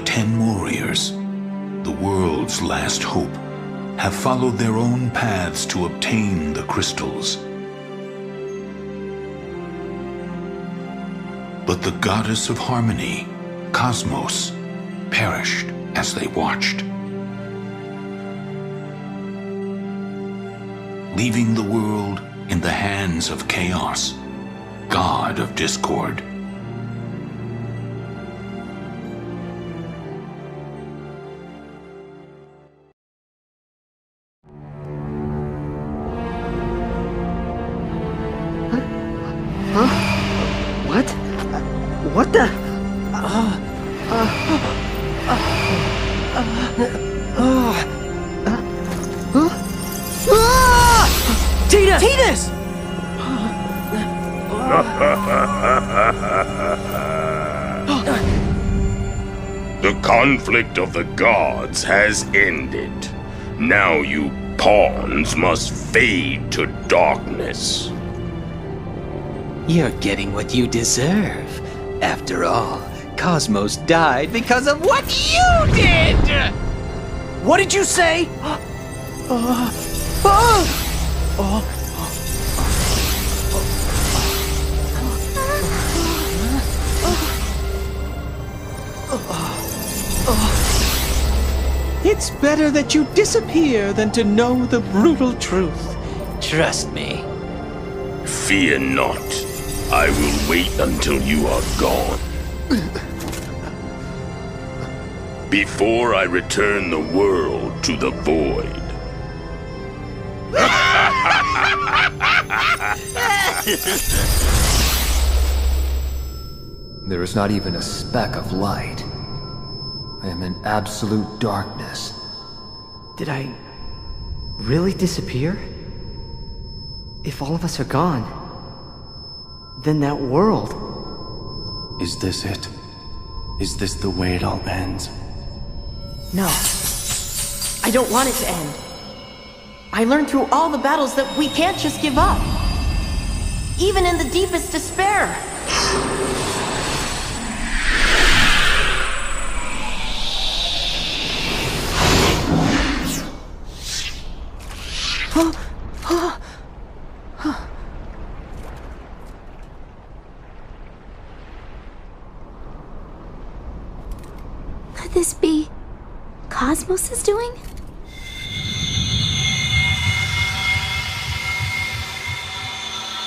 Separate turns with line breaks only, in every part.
10 warriors, the world's last hope, have followed their own paths to obtain the crystals. But the goddess of harmony, Cosmos, perished as they watched, leaving the world in the hands of Chaos, god of discord.
What? What the?
Tidus! Tidus!
The conflict of the gods has ended. Now you pawns must fade to darkness.
You're getting what you deserve. After all, Cosmos died because of what you did! What did you say? It's better that you disappear than to know the brutal truth. Trust me.
Fear not. I will wait until you are gone. Before I return the world to the void.
There is not even a speck of light. I am in absolute darkness.
Did I really disappear? If all of us are gone, then that world...
Is this it? Is this the way it all ends?
No. I don't want it to end. I learned through all the battles that we can't just give up. Even in the deepest despair.
Could this be Cosmos is doing?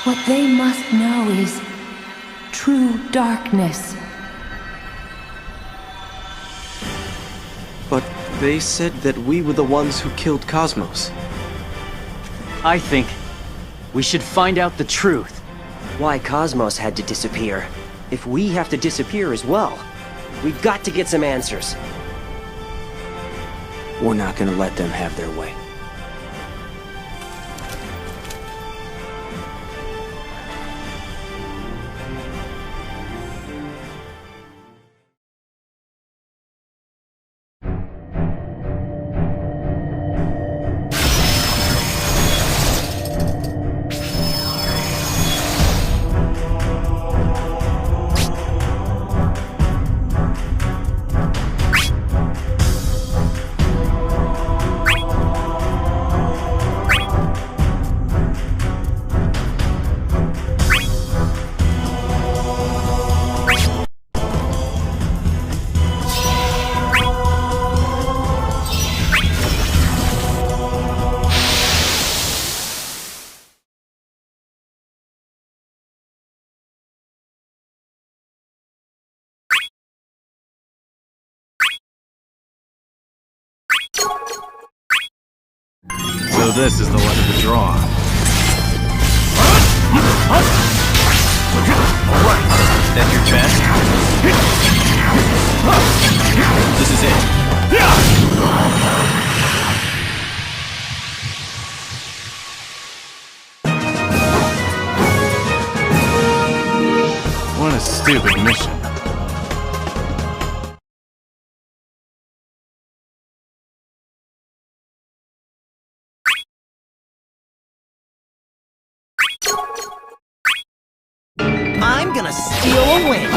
What they must know is true darkness.
But they said that we were the ones who killed Cosmos.
I think we should find out the truth.
Why Cosmos had to disappear. If we have to disappear as well, we've got to get some answers.
We're not gonna let them have their way.
So this is the luck of the draw. Alright, that's your best. This is it. What a stupid mission.
I'm gonna steal a win.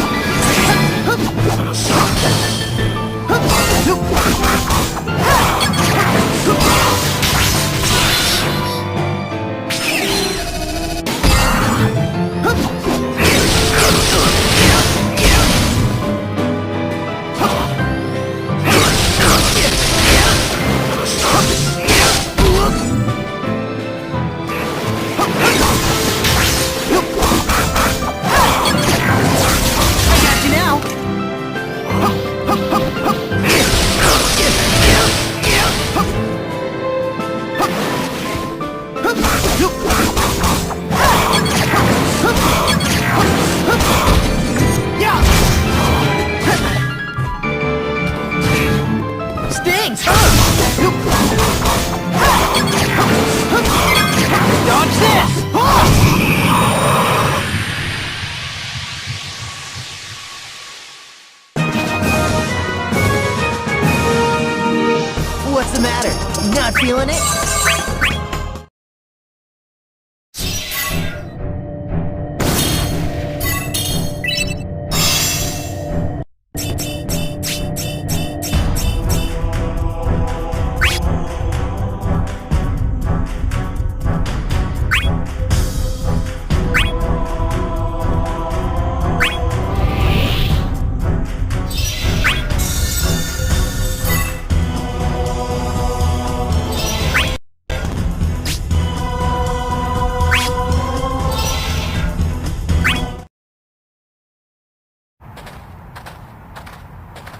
What's the matter? Not feeling it?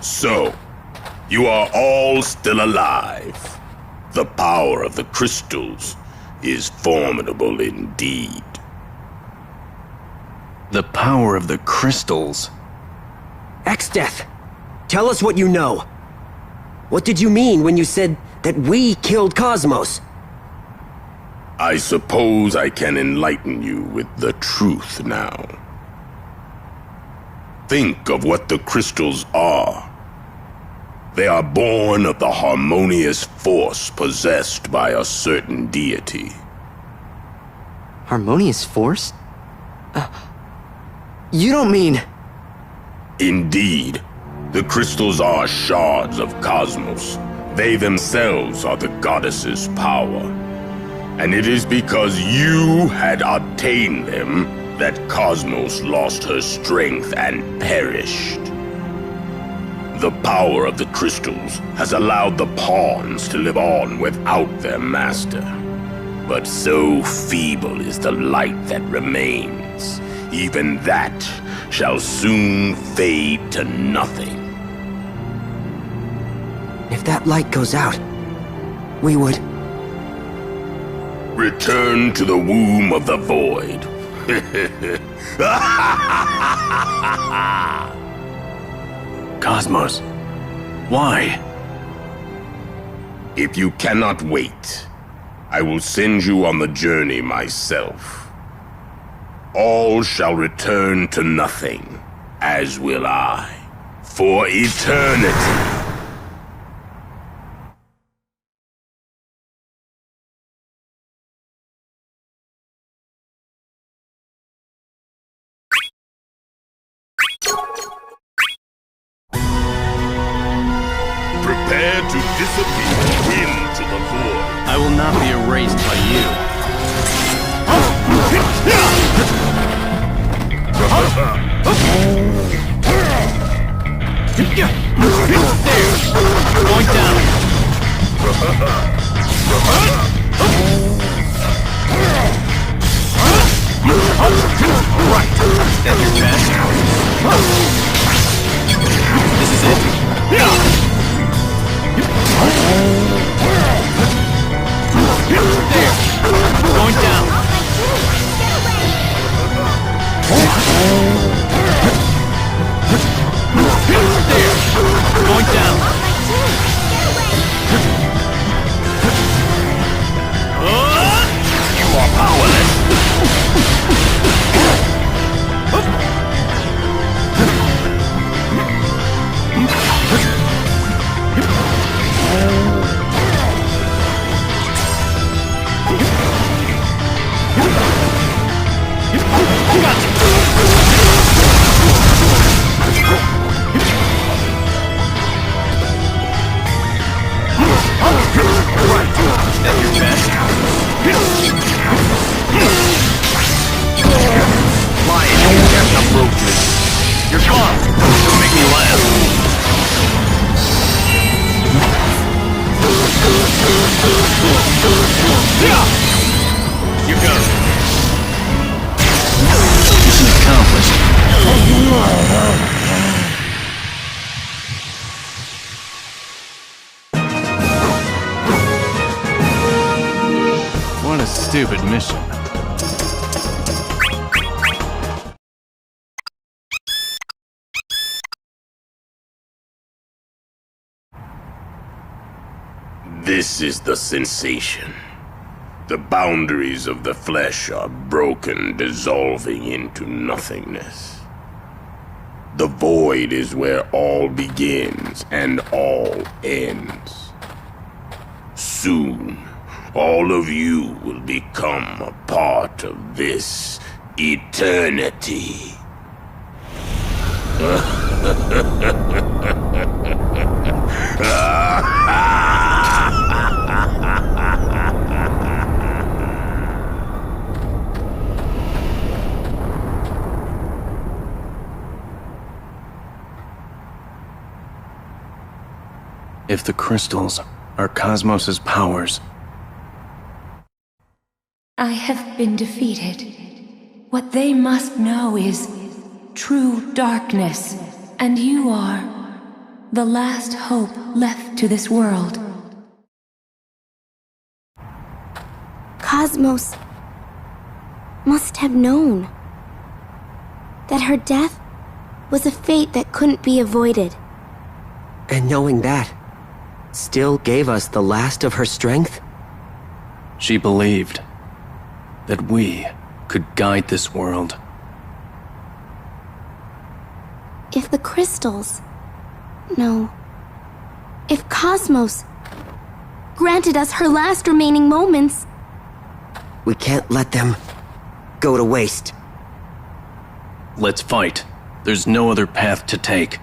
So, you are all still alive. The power of the crystals is formidable indeed.
The power of the crystals?
X-Death, tell us what you know. What did you mean when you said that we killed Cosmos?
I suppose I can enlighten you with the truth now. Think of what the crystals are. They are born of the harmonious force possessed by a certain deity.
Harmonious force? You don't mean...
Indeed. The crystals are shards of Cosmos. They themselves are the goddess's power. And it is because you had obtained them that Cosmos lost her strength and perished. The power of the crystals has allowed the pawns to live on without their master. But so feeble is the light that remains, even that shall soon fade to nothing.
If that light goes out, we would...
Return to the womb of the void.
Cosmos, why?
If you cannot wait, I will send you on the journey myself. All shall return to nothing, as will I, for eternity. Prepare to disappear into the void.
I will not be erased by you. Going down. Right. That's your best. This is it. There. Going down. There. Going down. broke me. You're gone! Don't make me laugh. You're done. Mission accomplished. What a stupid mission.
This is the sensation. The boundaries of the flesh are broken, dissolving into nothingness. The void is where all begins and all ends. Soon, all of you will become a part of this eternity.
If the crystals are Cosmos's powers,
I have been defeated. What they must know is true darkness, and you are the last hope left to this world.
Cosmos must have known that her death was a fate that couldn't be avoided.
And knowing that, still gave us the last of her strength?
she believed that we could guide this world.
If the crystals... No. If Cosmos granted us her last remaining moments...
We can't let them go to waste.
Let's fight. There's no other path to take.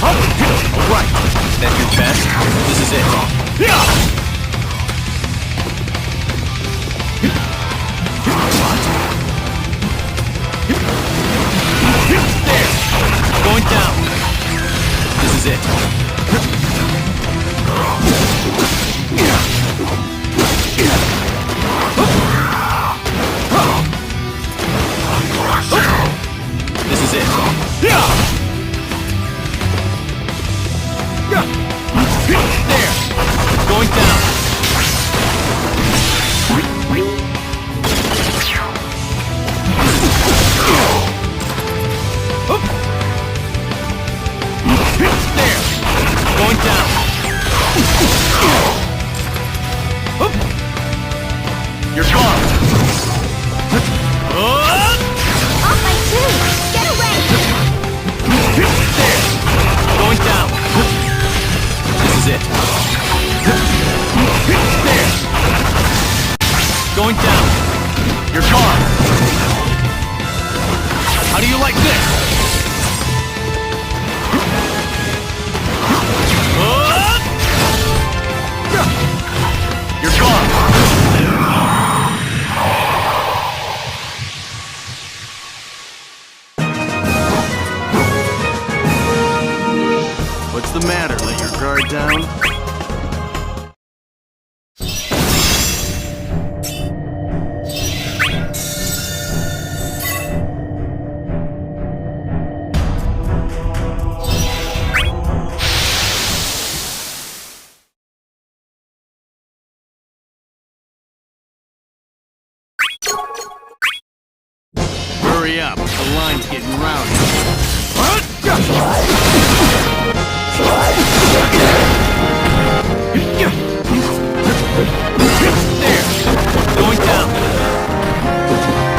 Alright. That your best? This is it. There! Going down. This is it. This is it. There! Going down. There! Going down. You're gone.
Off my too! Get away!
There! Going down. This is it. There! Going down. You're gone. How do you like this? You're gone. What's the matter? Let your guard down? Hurry up, the line's getting rowdy. There! Going down!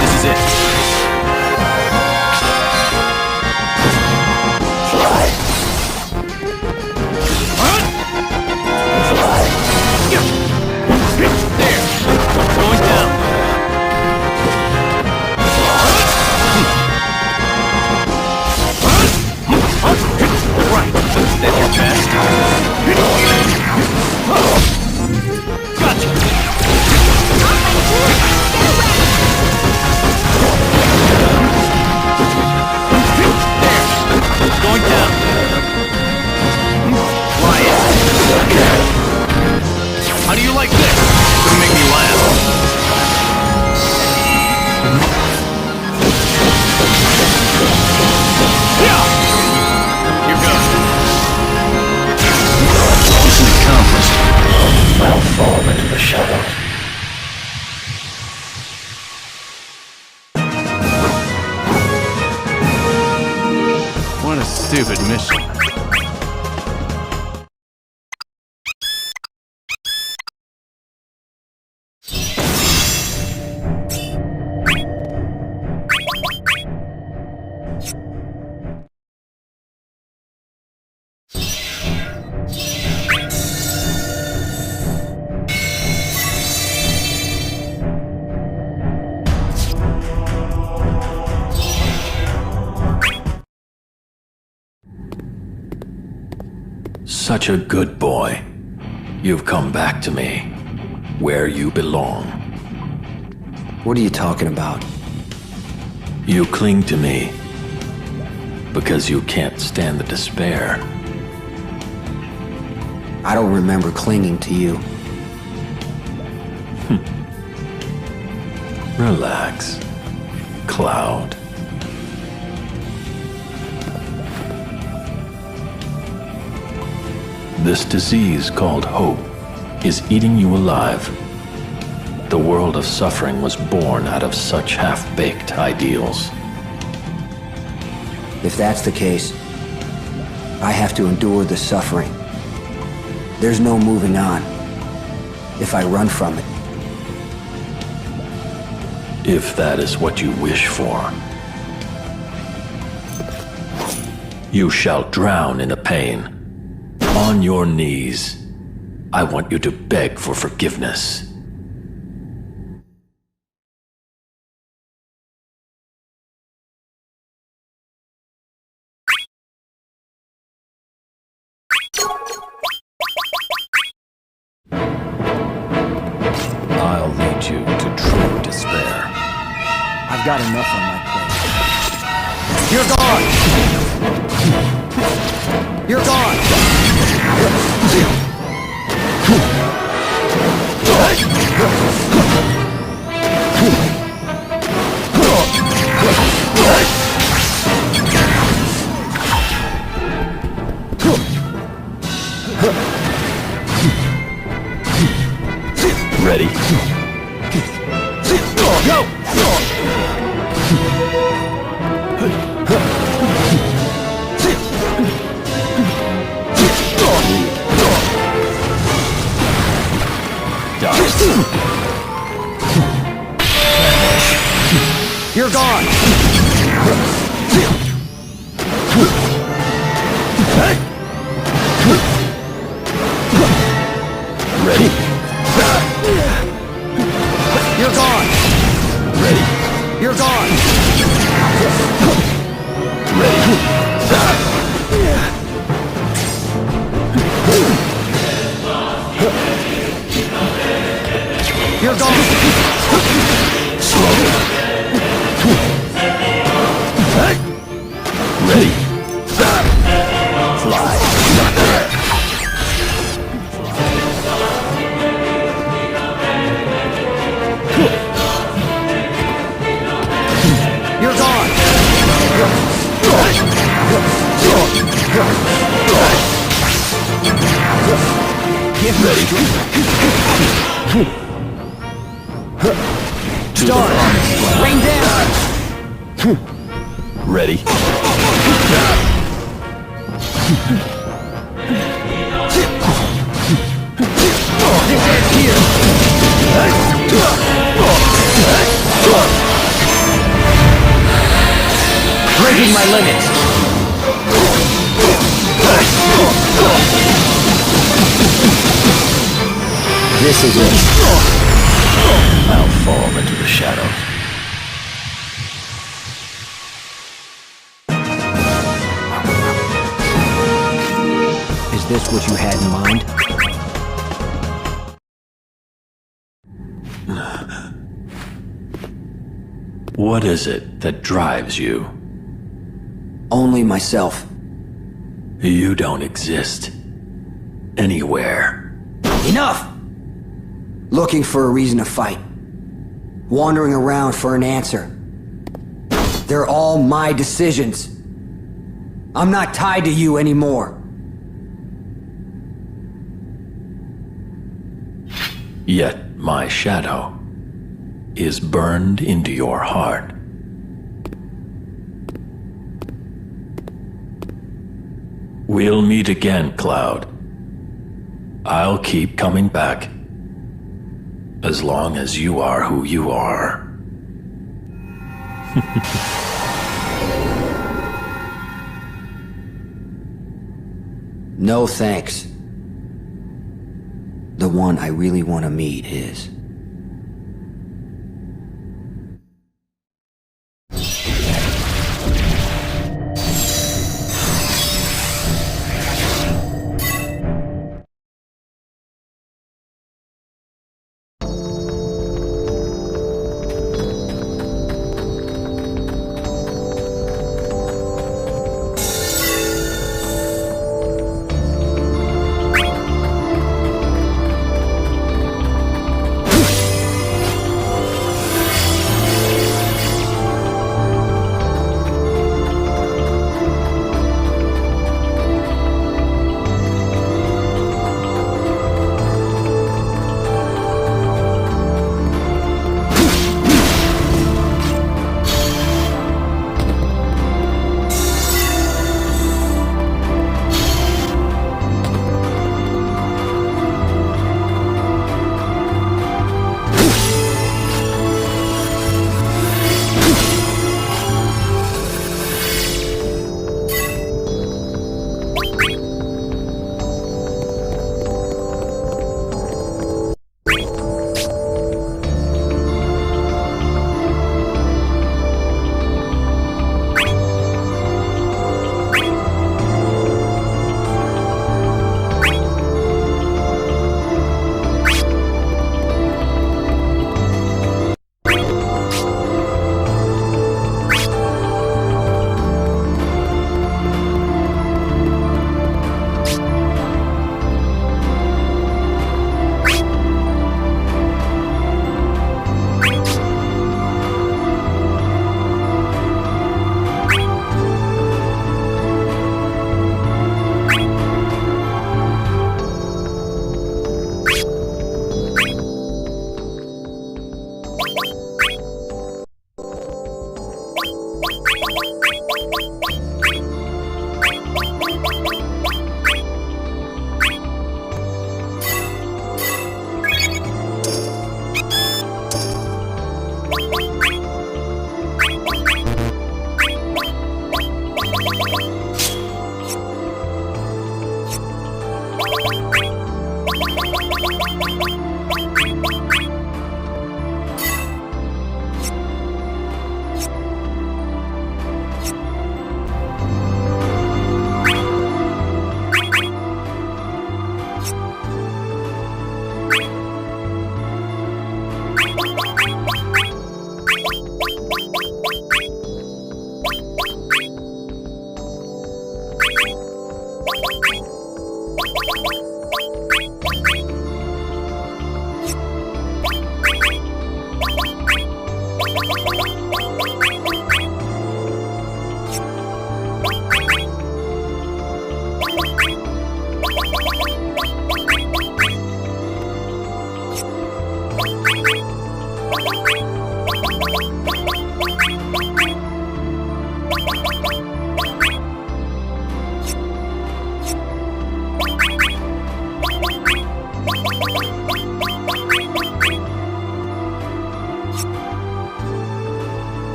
This is it. There! Going down! Right! That's your best? Gotcha! There! Going down! Quiet! How do you like this? Gonna make me laugh. You're good. Mission accomplished. I'll fall into the shadows. What a stupid mission.
Such a good boy. You've come back to me, where you belong.
What are you talking about?
You cling to me because you can't stand the despair.
I don't remember clinging to you.
Relax, Cloud. This disease called hope is eating you alive. The world of suffering was born out of such half-baked ideals.
If that's the case, I have to endure the suffering. There's no moving on if I run from it.
If that is what you wish for, you shall drown in the pain. On your knees, I want you to beg for forgiveness.
I've got enough on my plate. You're gone! You're gone!
Ready?
Go! You're gone!
Ready?
You're gone!
Ready?
You're gone!
Ready?
You're gone!
Slowly. Ready? Fly.
You're gone!
Get ready.
Start! Rain down!
Ready?
This ends here! Breaking my limits! This is it.
I'll fall into the shadows.
Is this what you had in mind?
What is it that drives you?
Only myself.
You don't exist anywhere.
Enough! Looking for a reason to fight. Wandering around for an answer. They're all my decisions. I'm not tied to you anymore.
Yet my shadow is burned into your heart. We'll meet again, Cloud. I'll keep coming back. As long as you are who you are.
No thanks. The one I really want to meet is...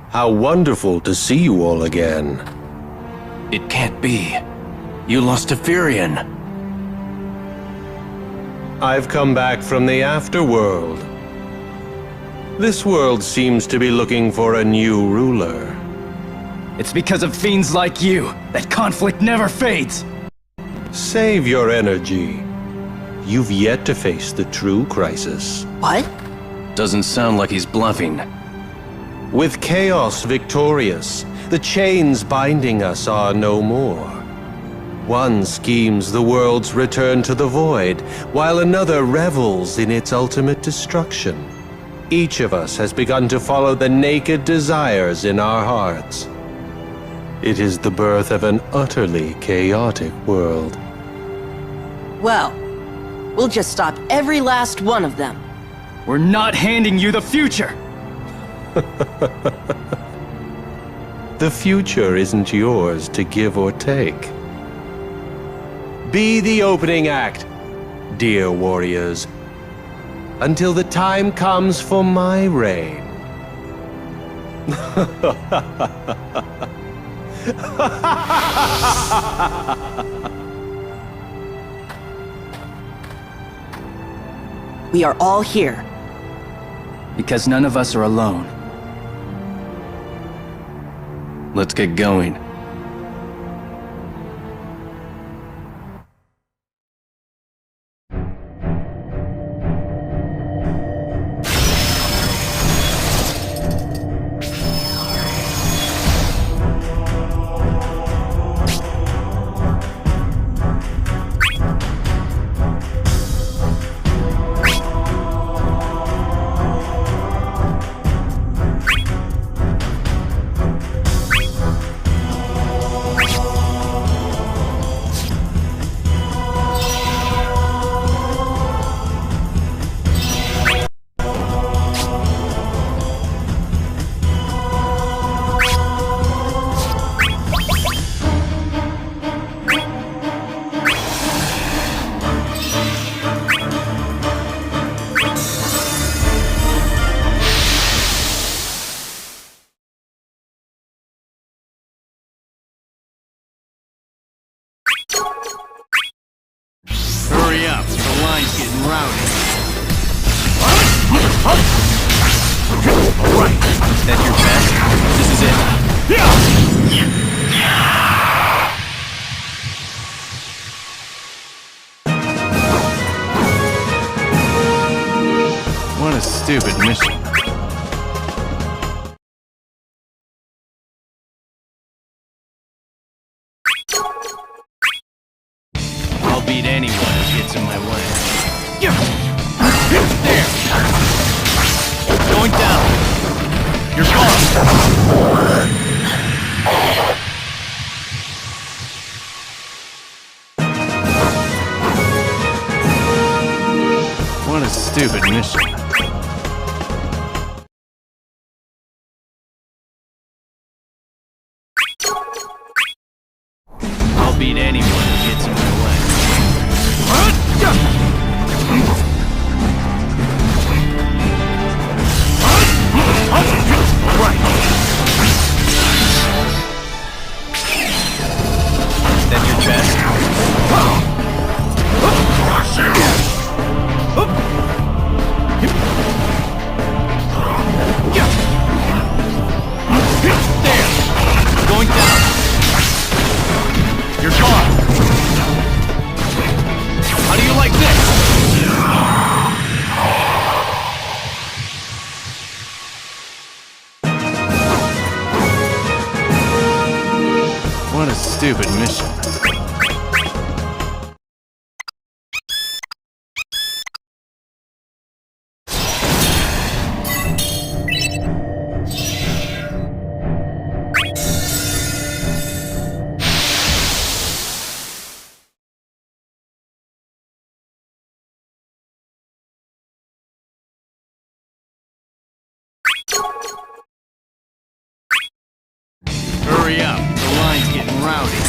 How wonderful to see you all again.
It can't be. You lost to Furion.
I've come back from the afterworld. This world seems to be looking for a new ruler.
It's because of fiends like you that conflict never fades.
Save your energy. You've yet to face the true crisis.
What?
Doesn't sound like he's bluffing.
With chaos victorious, the chains binding us are no more. One schemes the world's return to the void, while another revels in its ultimate destruction. Each of us has begun to follow the naked desires in our hearts. It is the birth of an utterly chaotic world.
Well, we'll just stop every last one of them.
We're not handing you the future!
The future isn't yours to give or take. Be the opening act, dear warriors, until the time comes for my reign.
We are all here.
Because none of us are alone.
Let's get going.
Hurry up, the line's getting rowdy. Alright, that's your best? This is it. What a stupid mission. I'll beat anyone who gets in my way. There! Going down! You're gone! What a stupid mission. I'll beat anyone who gets in my way. Right. That your best? There! Going down! You're gone! How do you like this? What a stupid mission. Hurry up, the line's getting rowdy.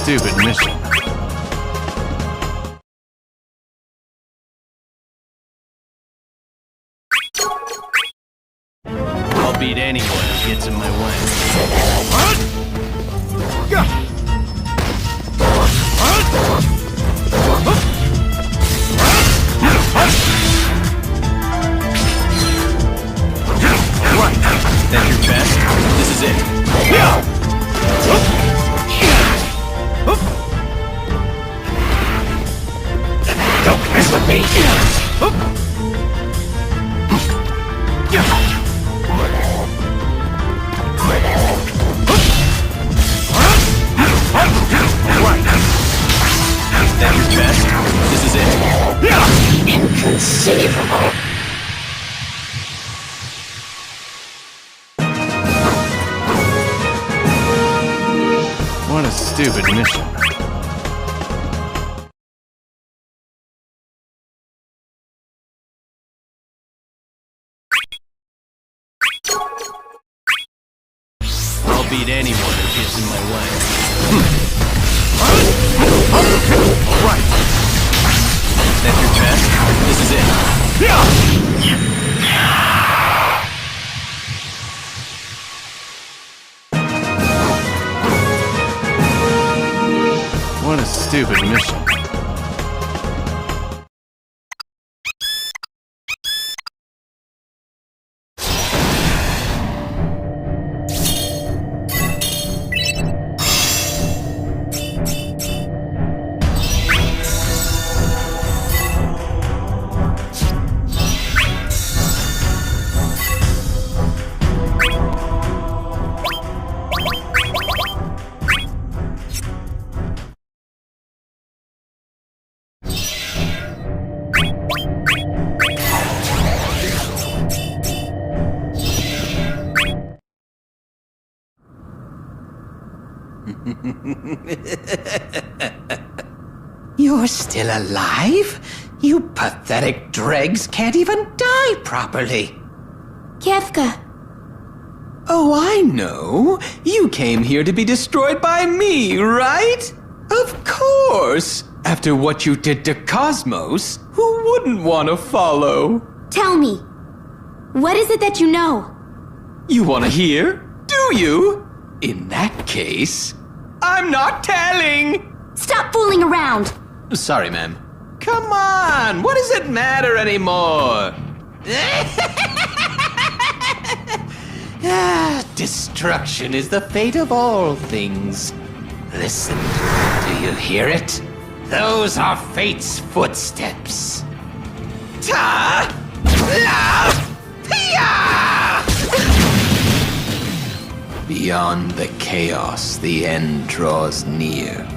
stupid mission.
I'll beat anyone who gets in my way. Right. That's your best? This is it.
Don't mess with me!
Right. That's your best? This is it.
Inconceivable!
What a stupid mission.
I'll beat anyone who gets in my way.
Right.
That's your best? This is it.
What a stupid mission.
You're still alive? You pathetic dregs can't even die properly.
Kefka.
Oh, I know. You came here to be destroyed by me, right? Of course. After what you did to Cosmos, who wouldn't want to follow?
Tell me, what is it that you know?
You want to hear? Do you? In that case, I'm not telling!
Stop fooling around!
Sorry, ma'am. Come on! What does it matter anymore? Destruction is the fate of all things. Listen, do you hear it? Those are fate's footsteps. Ta! La! Pia! Beyond the chaos, the end draws near.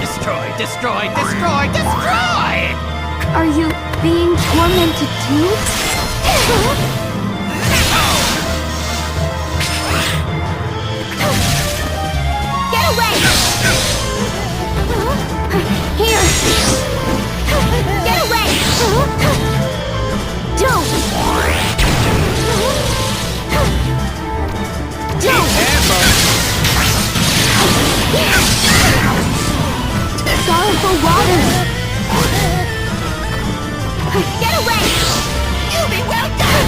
Destroy, destroy, destroy, destroy!
Are you being tormented too? Get away! Here! Get away! Don't! Don't! Sorrowful waters! Get away! You'll be welcome!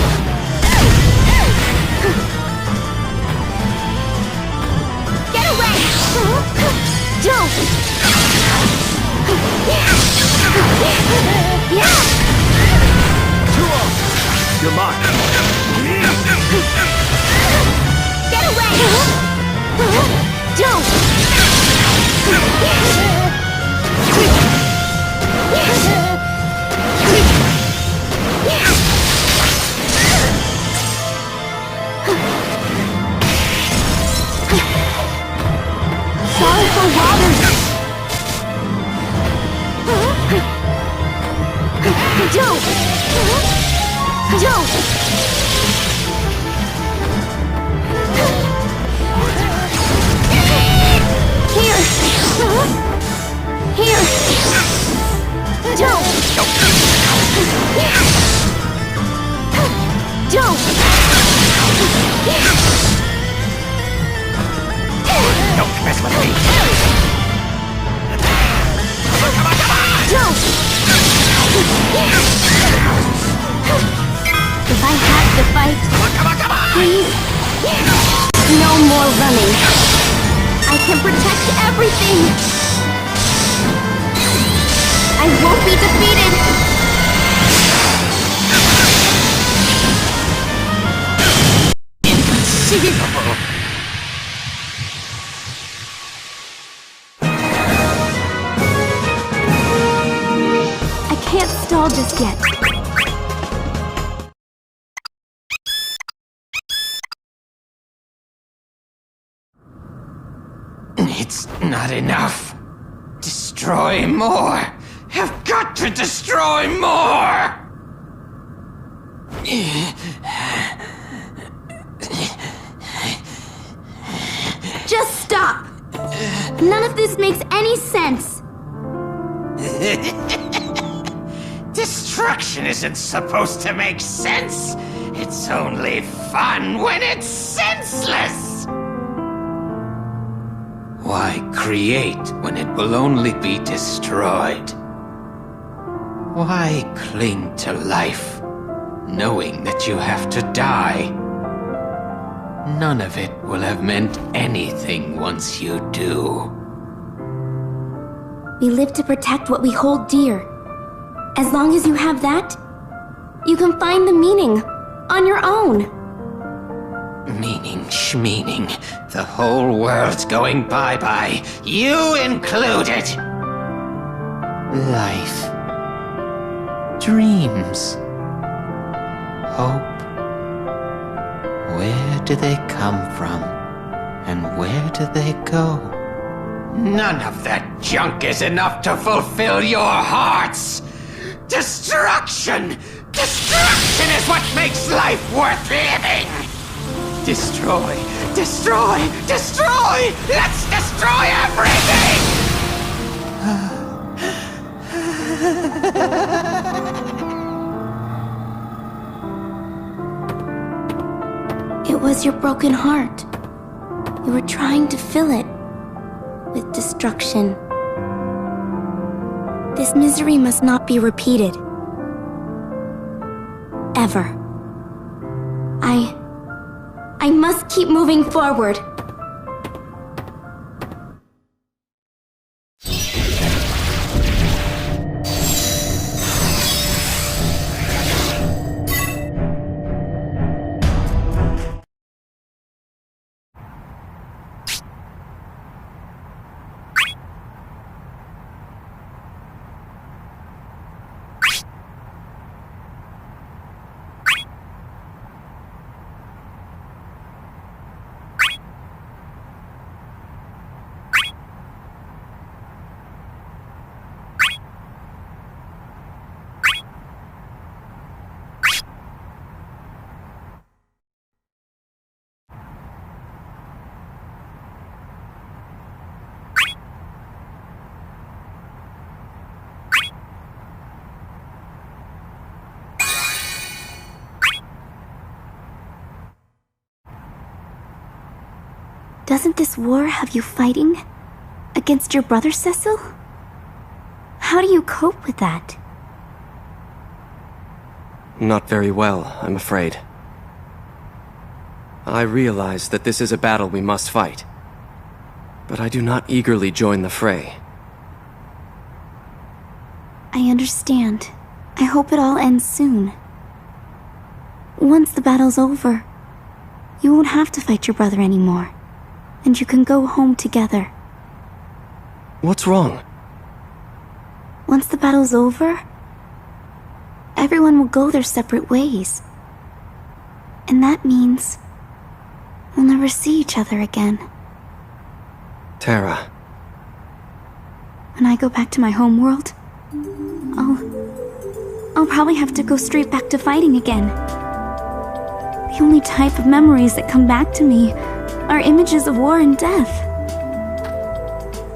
Please. No more running. I can protect everything. I won't be defeated.
Inconceivable.
I can't stall just yet.
It's not enough. Destroy more. Have got to destroy more.
Just stop. None of this makes any sense.
Destruction isn't supposed to make sense. It's only fun when it's senseless. Why create when it will only be destroyed? Why cling to life, knowing that you have to die? None of it will have meant anything once you do.
We live to protect what we hold dear. As long as you have that, you can find the meaning on your own.
Meaning schmeaning. The whole world's going bye-bye. You included. Life. Dreams. Hope. Where do they come from? And where do they go? None of that junk is enough to fulfill your hearts! Destruction! Destruction is what makes life worth living! Destroy! Destroy! Destroy! Let's destroy everything!
It was your broken heart. You were trying to fill it with destruction. This misery must not be repeated. Ever. I must keep moving forward. Doesn't this war have you fighting against your brother, Cecil? How do you cope with that?
Not very well, I'm afraid. I realize that this is a battle we must fight, but I do not eagerly join the fray.
I understand. I hope it all ends soon. Once the battle's over, you won't have to fight your brother anymore, and you can go home together.
What's wrong?
Once the battle's over, everyone will go their separate ways. And that means we'll never see each other again.
Tara.
When I go back to my home world, I'll probably have to go straight back to fighting again. The only type of memories that come back to me are images of war and death.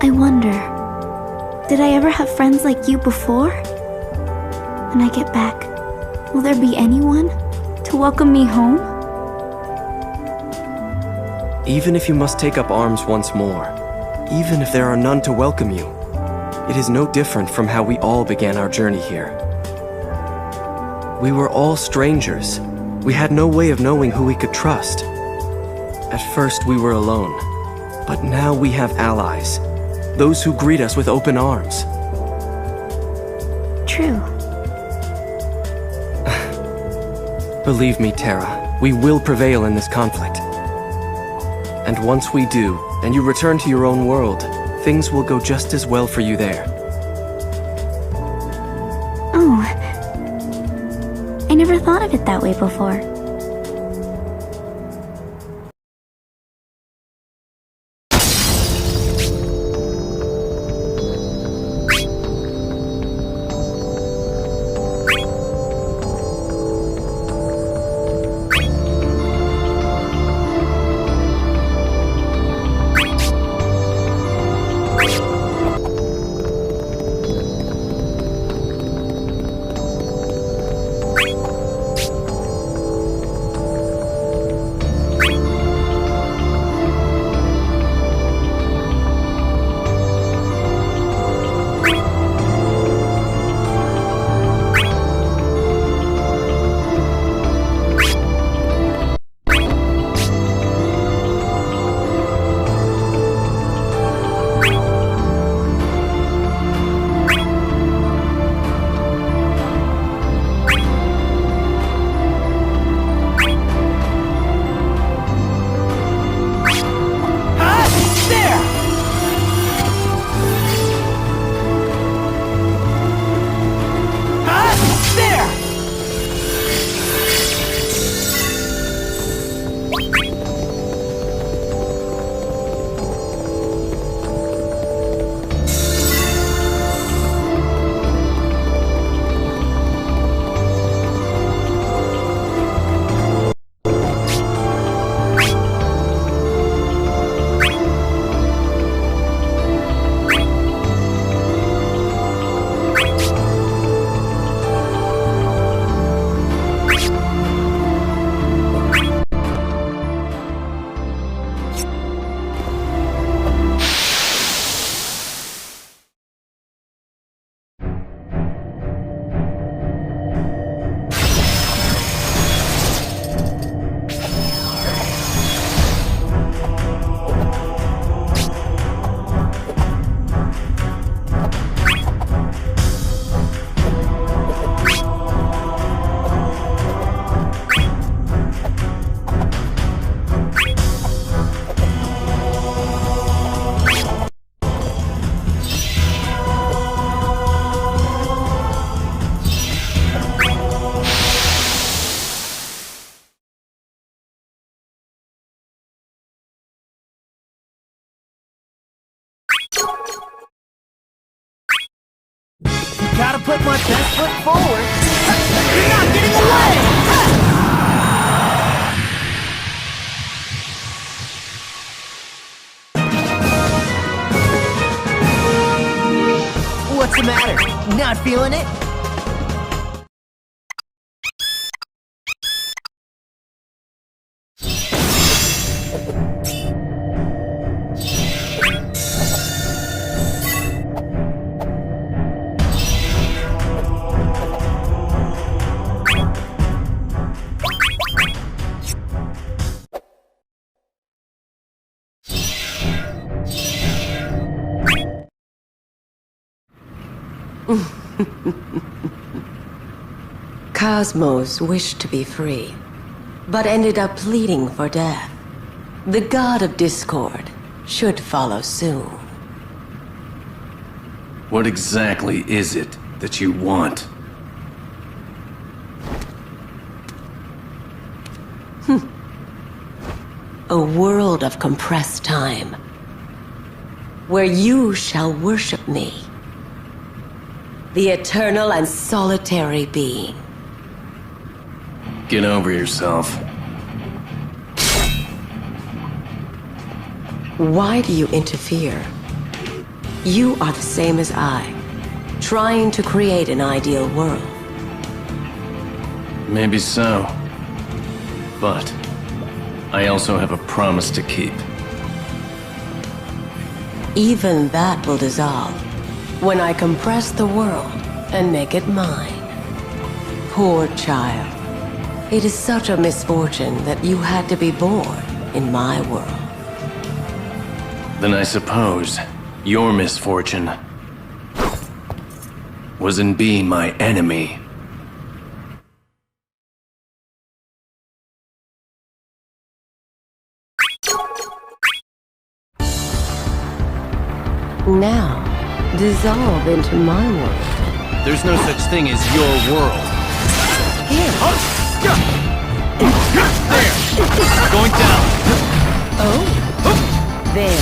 I wonder, did I ever have friends like you before? When I get back, will there be anyone to welcome me home?
Even if you must take up arms once more, even if there are none to welcome you, it is no different from how we all began our journey here. We were all strangers, We had no way of knowing who we could trust. At first, we were alone. But now we have allies. Those who greet us with open arms.
True.
Believe me, Terra, we will prevail in this conflict. And once we do, and you return to your own world, things will go just as well for you there.
Oh. I never thought of it that way before.
Gotta put my best foot forward. You're not getting away! What's the matter? Not feeling it?
Cosmos wished to be free, but ended up pleading for death. The god of discord should follow soon.
What exactly is it that you want?
A world of compressed time, where you shall worship me, the eternal and solitary being.
Get over yourself.
Why do you interfere? You are the same as I, trying to create an ideal world.
Maybe so. But I also have a promise to keep.
Even that will dissolve when I compress the world and make it mine. Poor child.
It is such a misfortune that you had to be born in my world.
Then I suppose your misfortune was in being my enemy.
Now, dissolve into my world.
There's no such thing as your world.
Here.
There! Going down!
Oh? There.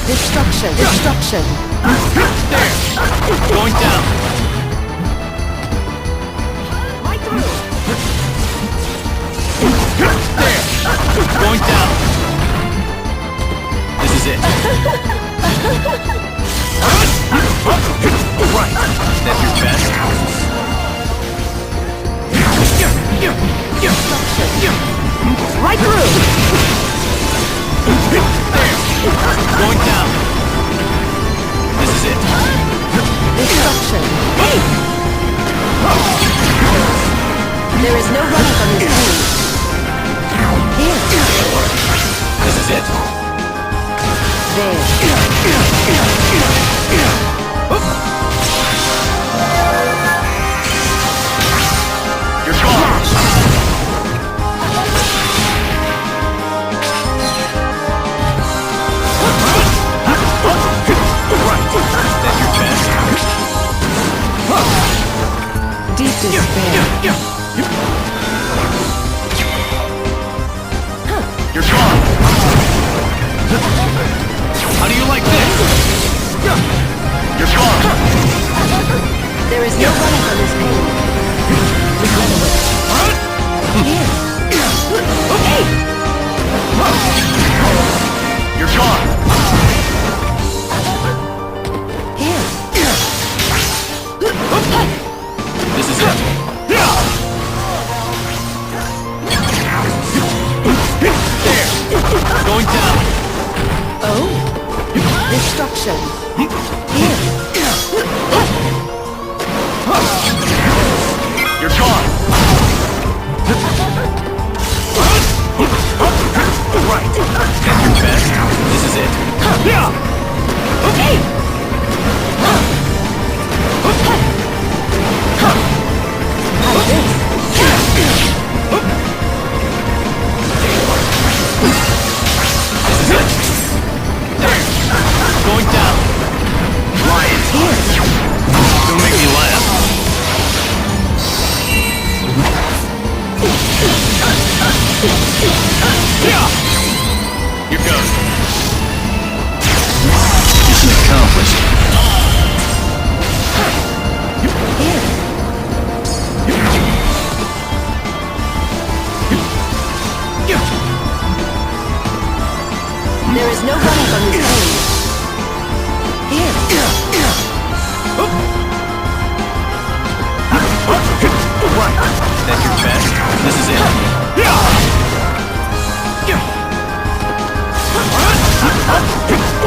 Destruction! Destruction!
There! Going down!
Right through!
There! Going down! This is it. Right! That's your best?
Right through!
There! Going down! This is it.
Destruction! Hey! There is no running from this pain. Here.
This is it.
There.
You're gone! Right! That's your best?
Deep despair.
You're gone! How do you like this? You're gone!
There is no running from this pain. Here. Hey!
You're gone!
Here.
This is it. There! Going down!
Oh? Destruction. Here.
You're gone! Right! That's your best? This is it.
Hey! How's this?
This is it. There! Going down! Lions! Don't make me laugh. Here goes. Mission accomplished.
There is no running from this pain. Here.
Right. That's your best? This is it.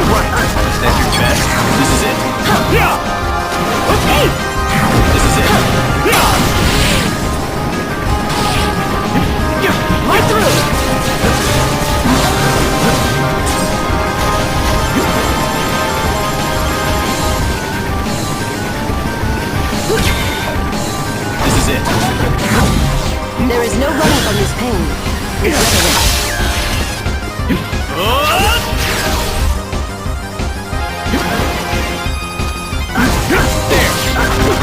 Right. That's your best? This is it.
Hey!
This is it.
Right through!
This is it.
There is no running from this pain.
There.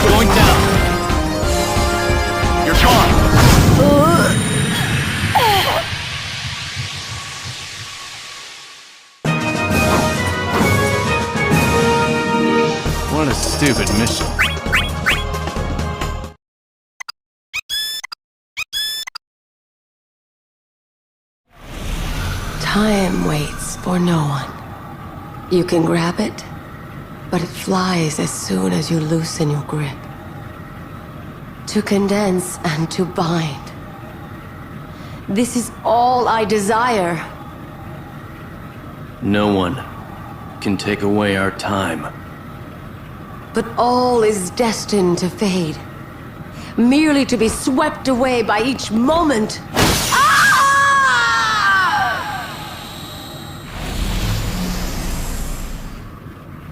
Going down. You're gone. What a stupid mission.
Time waits for no one. You can grab it, but it flies as soon as you loosen your grip. To condense and to bind. This is all I desire.
No one can take away our time.
But all is destined to fade. merely to be swept away by each moment.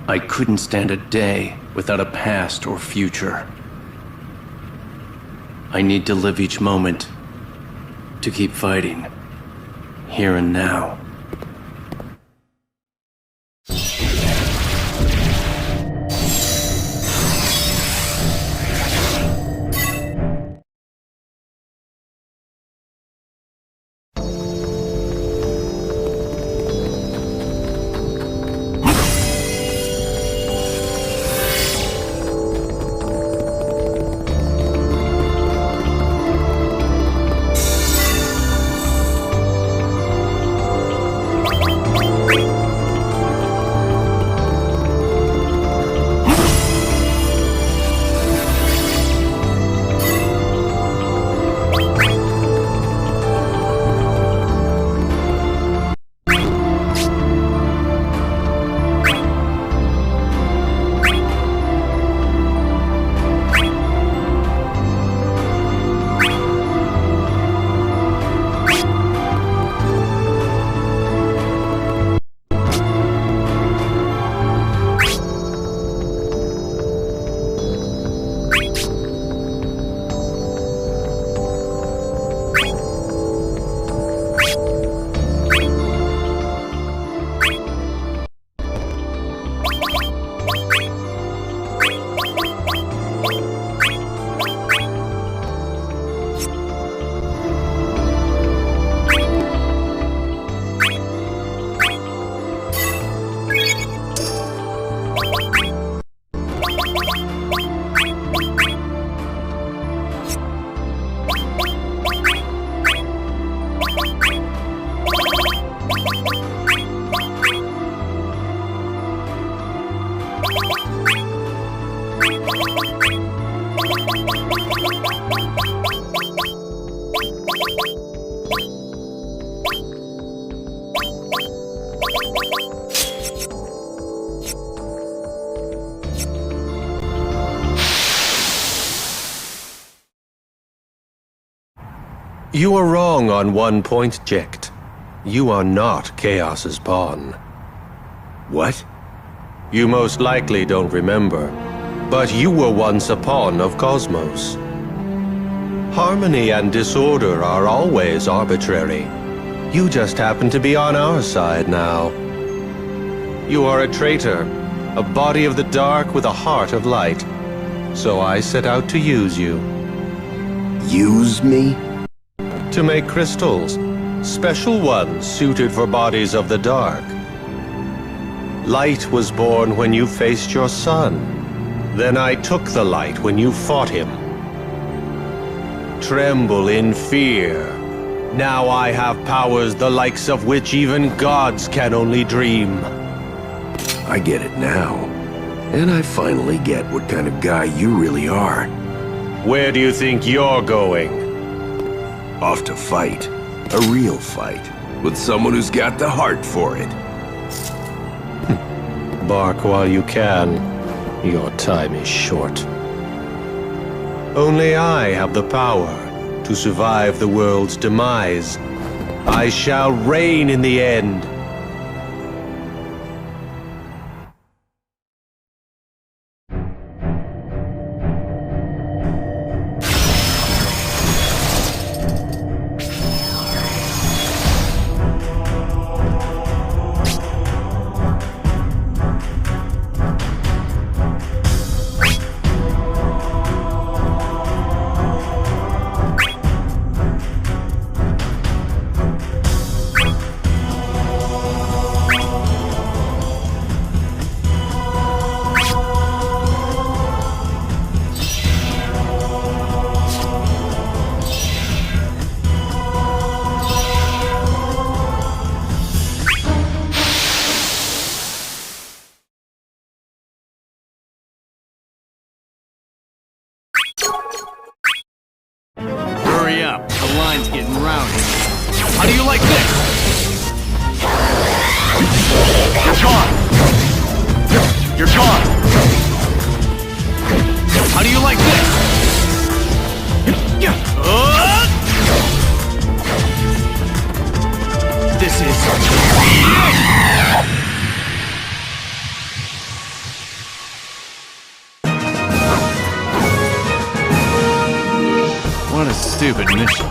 I couldn't stand a day without a past or future. I need to live each moment to keep fighting, here and now.
You are wrong on one point, Jecht. You are not Chaos's pawn.
What?
You most likely don't remember, but you were once a pawn of Cosmos. Harmony and disorder are always arbitrary. You just happen to be on our side now. You are a traitor, a body of the dark with a heart of light. So I set out to use you.
Use me?
To make crystals, special ones suited for bodies of the dark. Light was born when you faced your son. Then I took the light when you fought him. Tremble in fear. Now I have powers the likes of which even gods can only dream.
I get it now. And I finally get what kind of guy you really are.
Where do you think you're going?
Off to fight. A real fight. With someone who's got the heart for it.
Bark while you can. Your time is short. Only I have the power to survive the world's demise. I shall reign in the end.
Hurry up, the line's getting rowdy. How do you like this? You're gone! You're gone! How do you like this? This is... What a stupid mission.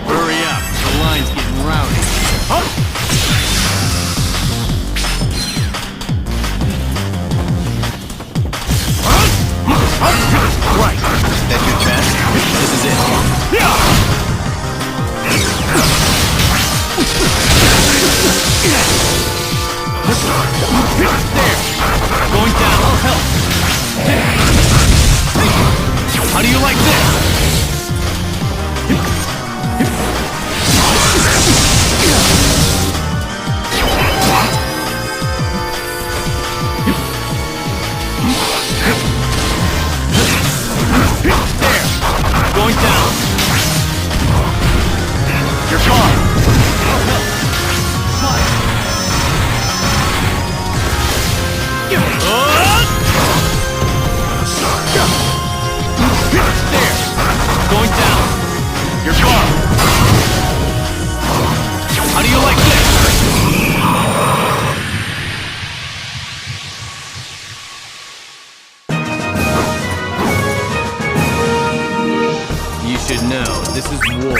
Hurry up, the line's getting rowdy. Right, that's your chance. This is it. There, going down, I'll help. How do you like this? Going down. You're fine. There. Going down. You're fine. How do you like this? You should know, this is war.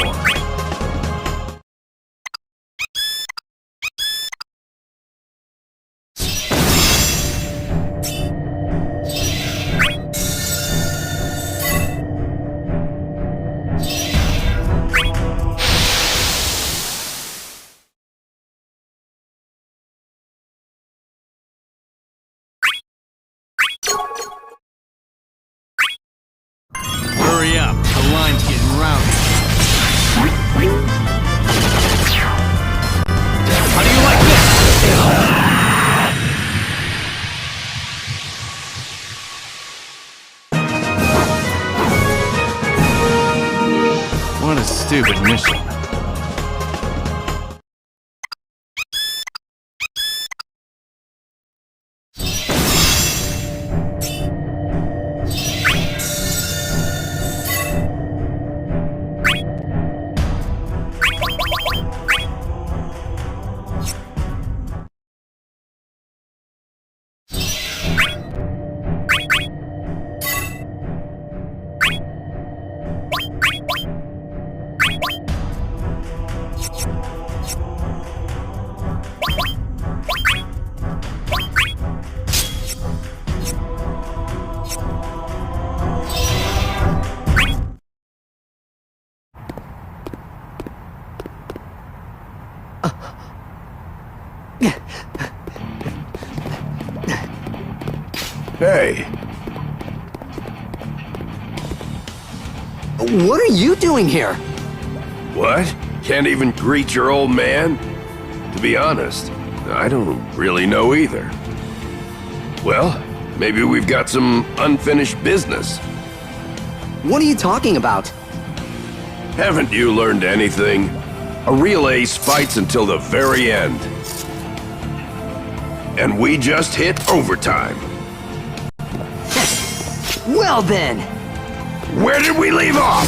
Hurry up, the line's getting rowdy. How do you like this? What a stupid mission.
Hey.
What are you doing here?
What? Can't even greet your old man? To be honest, I don't really know either. Well, maybe we've got some unfinished business.
What are you talking about?
Haven't you learned anything? A real ace fights until the very end. And we just hit overtime.
Well then!
Where did we leave off?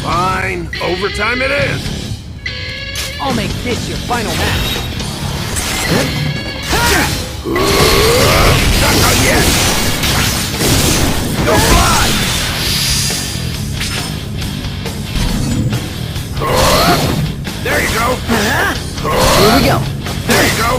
Fine, overtime it is.
I'll make this your final match.
Not done yet. Go fly! There you go.
Here we go.
There you go.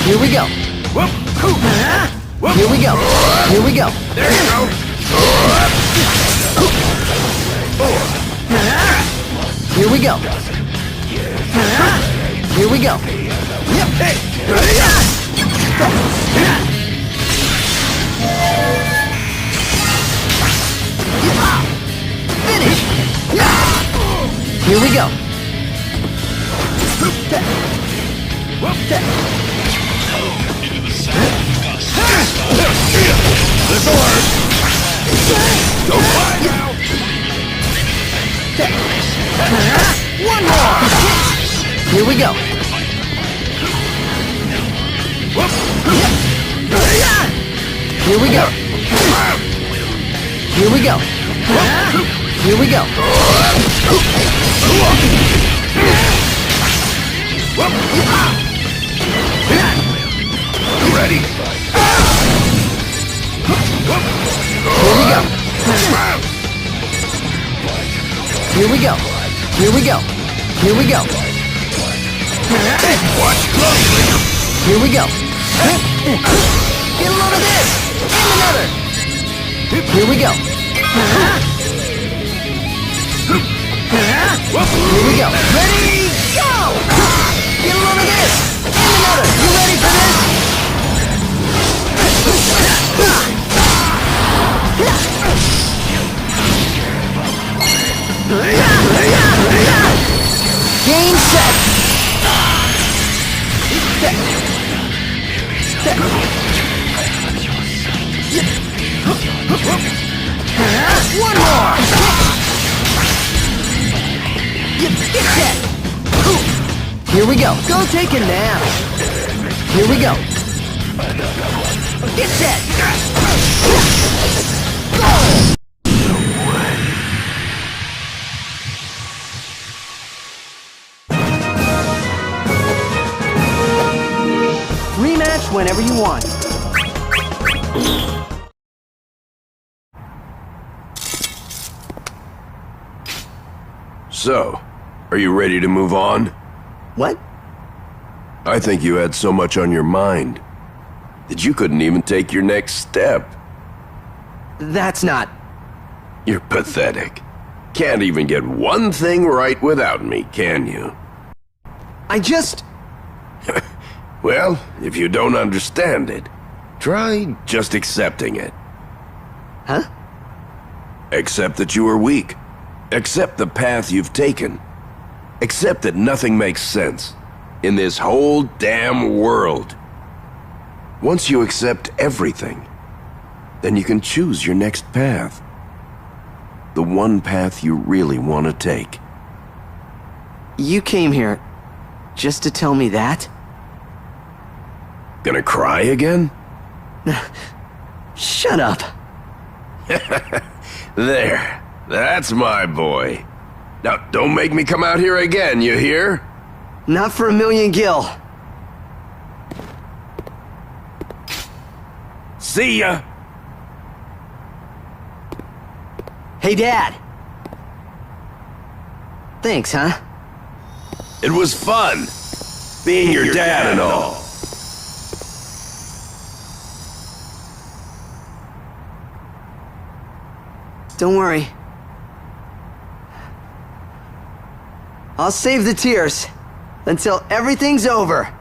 Here we go. Here we go. Here we go.
There you go.
Here we go. Here we go. Finish. Here we go.
This'll hurt. Don't fight now.
One more. Here we go. Here we go. Here we go. Here we go.
Ready.
Here we go. Here we go. Here we go. Here we go.
Watch closely.
Here we go. Get a load of this. And another. Here we go. Here we go. Ready, go! Get a load of this. And another. You ready for this? Game set. One more. Get set. Here we go. Go take a nap. Here we go. Get set. Go. Rematch whenever you want.
So, are you ready to move on?
What?
I think you had so much on your mind that you couldn't even take your next step.
That's not...
You're pathetic. Can't even get one thing right without me, can you?
I just...
Well, if you don't understand it, try just accepting it.
Huh?
Accept that you are weak. Accept the path you've taken. Accept that nothing makes sense in this whole damn world. Once you accept everything, then you can choose your next path. The one path you really want to take.
You came here just to tell me that?
Gonna cry again?
Shut up.
There. That's my boy. Now, don't make me come out here again, you hear?
Not for a million gil.
See ya!
Hey, Dad. Thanks, huh?
It was fun, being your dad and all.
Don't worry. I'll save the tears until everything's over.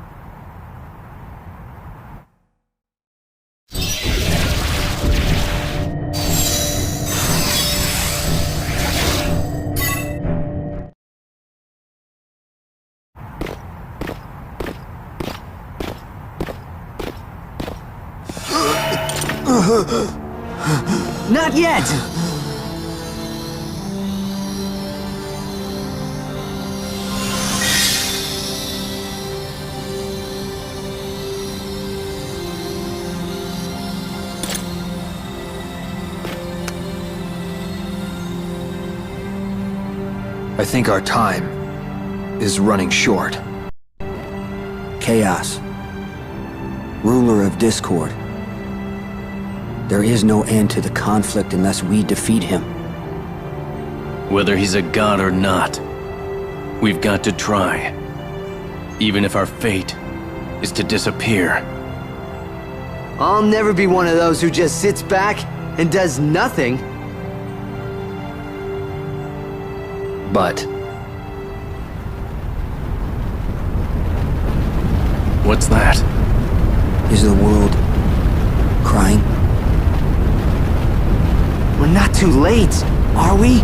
Not yet!
I think our time is running short. Chaos. Ruler of discord. There is no end to the conflict unless we defeat him.
Whether he's a god or not, we've got to try. Even if our fate
is to disappear.
I'll never be one of those who just sits back and does nothing.
But
What's that?
Is the world crying?
We're not too late, are we?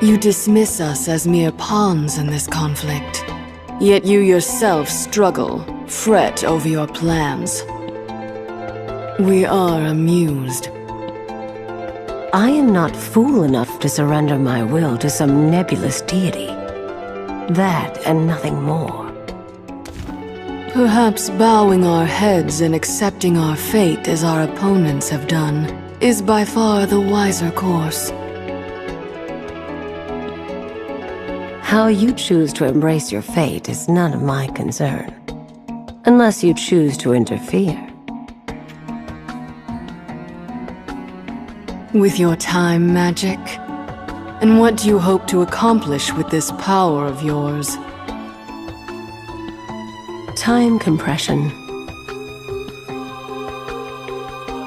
You dismiss us as mere pawns in this conflict. Yet you yourself struggle, fret over your plans. We are amused.
I am not fool enough to surrender my will to some nebulous deity. That and nothing more.
Perhaps bowing our heads and accepting our fate as our opponents have done is by far the wiser course.
How you choose to embrace your fate is none of my concern. Unless you choose to interfere.
With your time magic? And what do you hope to accomplish with this power of yours?
Time compression.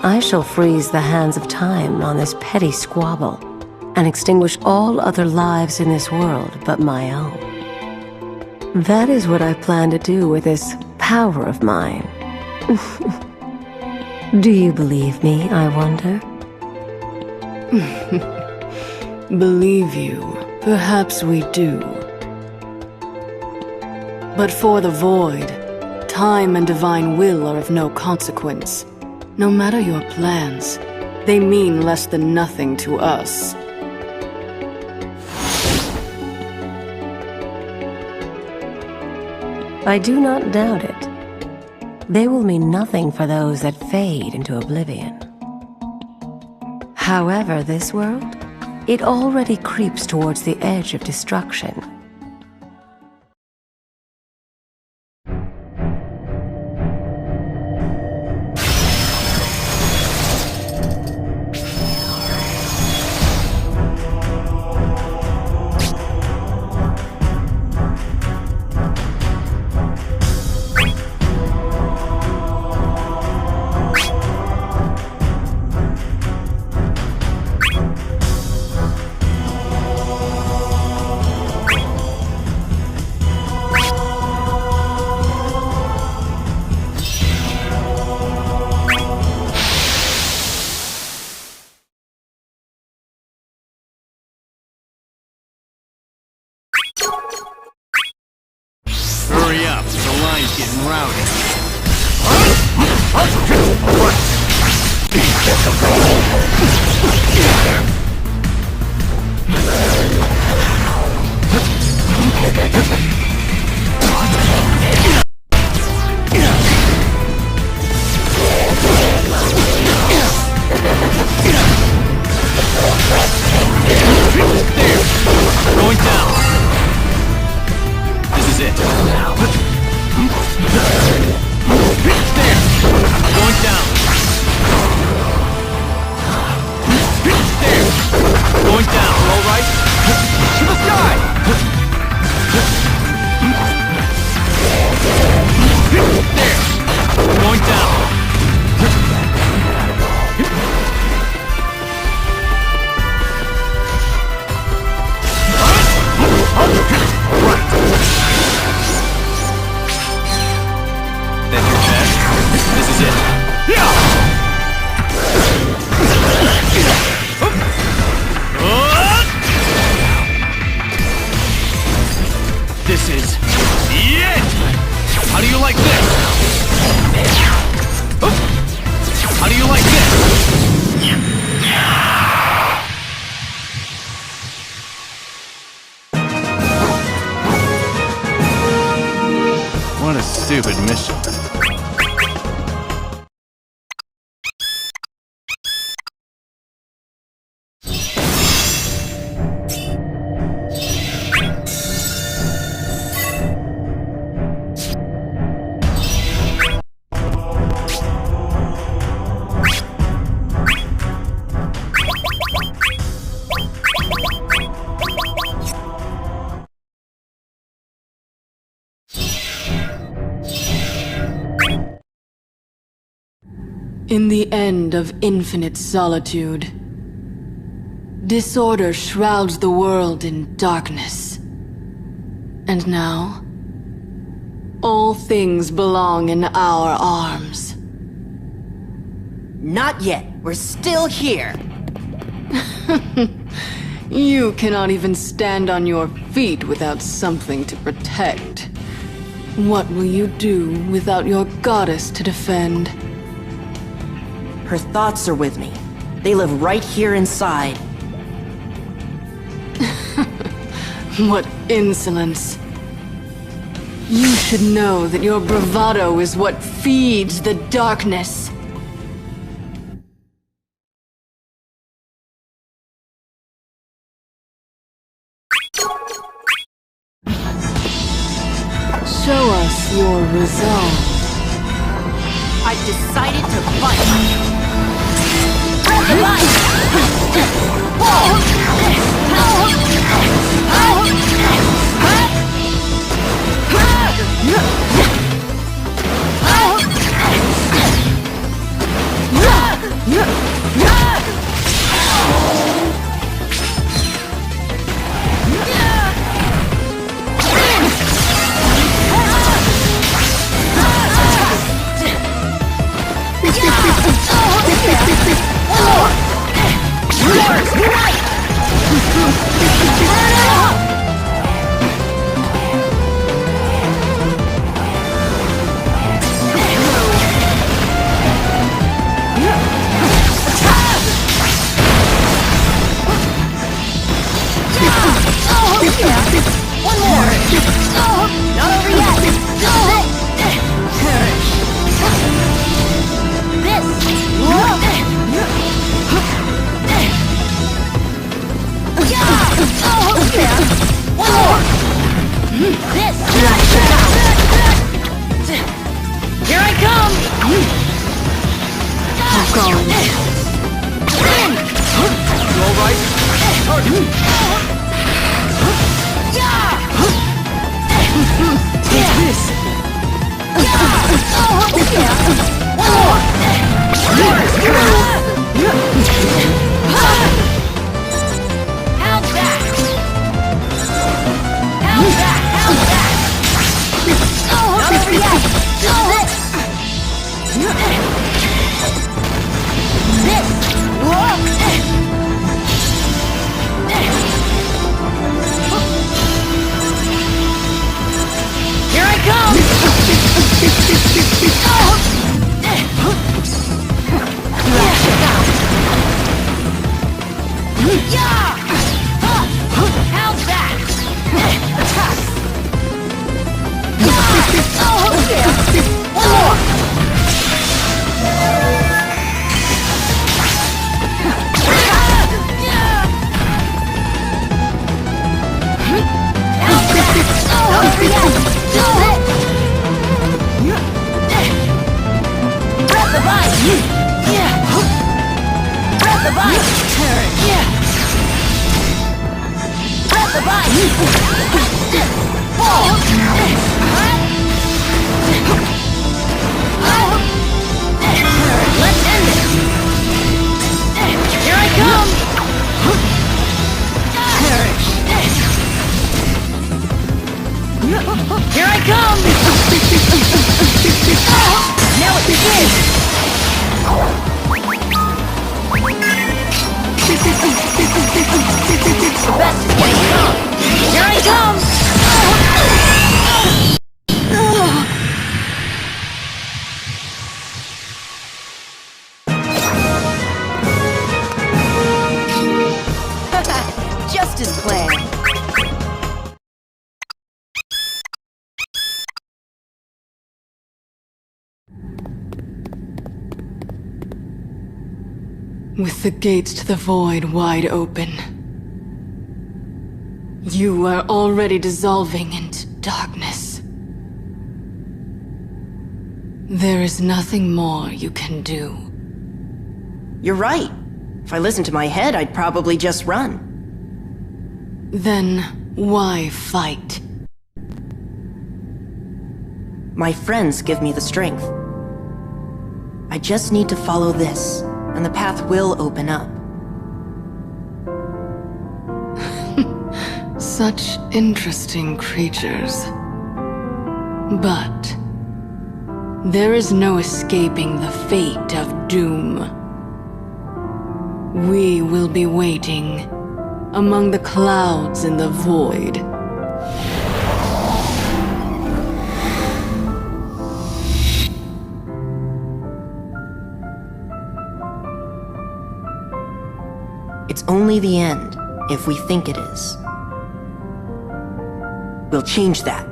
I shall freeze the hands of time on this petty squabble and extinguish all other lives in this world but my own. That is what I plan to do with this power of mine. Do you believe me, I wonder?
Believe you, perhaps we do. But for the Void, time and divine will are of no consequence. No matter your plans, they mean less than nothing to us.
I do not doubt it. They will mean nothing for those that fade into oblivion. However, this world, it already creeps towards the edge of destruction.
Hurry up, the line's getting rowdy. Going down. This is it. There! Going down. There! Going down. All right? To the sky! There! Going down. Then you're best. This is it. This is it! How do you like this? How do you like this? What a stupid mission.
In the end of infinite solitude, disorder shrouds the world in darkness. And now, all things belong in our arms.
Not yet. We're still here.
You cannot even stand on your feet without something to protect. What will you do without your goddess to defend?
Her thoughts are with me. They live right here inside.
What insolence. You should know that your bravado is what feeds the darkness. Show us your resolve.
I've decided to fight.
With the gates to the void wide open, you are already dissolving into darkness. There is nothing more you can do.
You're right. If I listened to my head, I'd probably just run.
Then why fight?
My friends give me the strength. I just need to follow this, and the path will open up.
Such interesting creatures. But there is no escaping the fate of doom. We will be waiting among the clouds in the void.
It's only the end, if we think it is. We'll change that.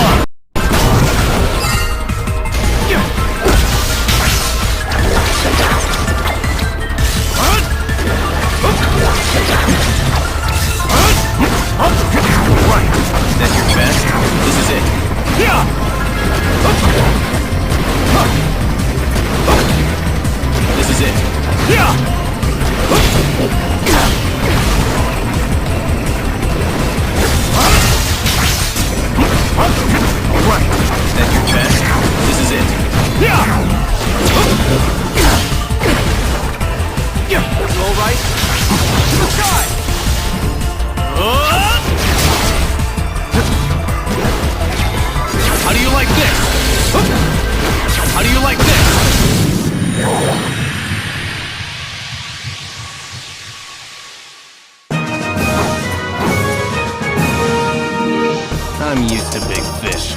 gone! Right. That's your best. This is it. Yeah. This is it. Yeah. Right. That's your best. This is it. Yeah. All right. To the sky. How do you like this? How do you like this? I'm used to big fish.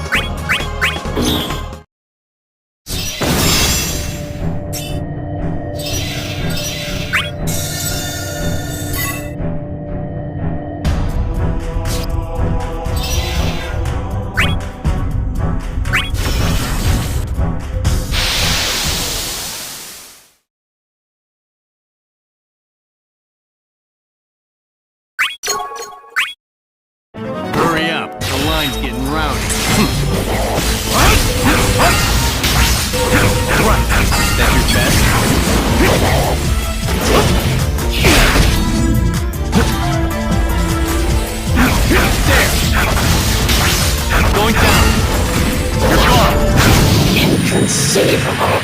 Hurry up, the line's getting rowdy. Right, that's your best. There. Going down. You're gone. Inconceivable.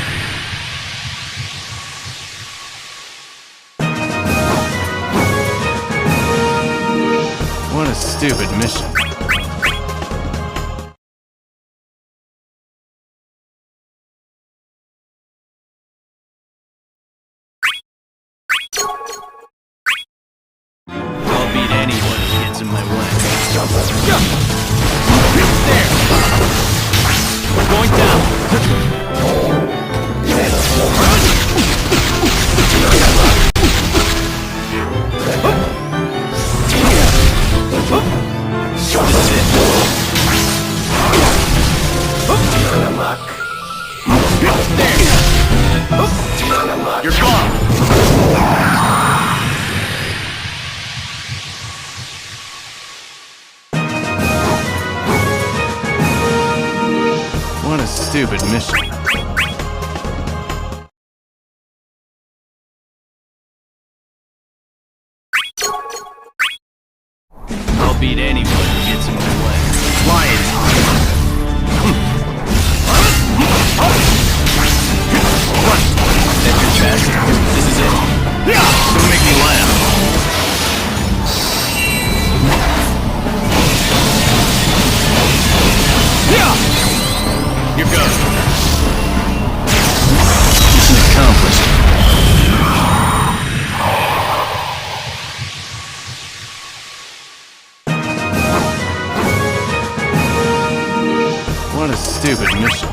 What a stupid mission. I'll beat anyone who gets in my way. There! We're going down! You're gone! What a stupid mission. I'll beat anyone who gets in my way. Lion time! That's your best. This is it. Don't make me laugh. You're good. Mission accomplished. What a stupid mission.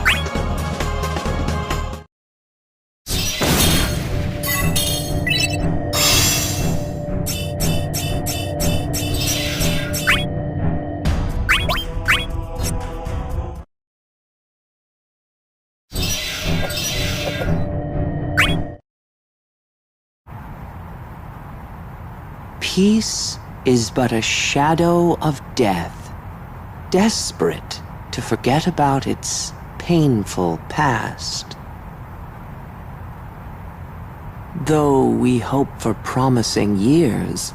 Peace is but a shadow of death, desperate to forget about its painful past. Though we hope for promising years,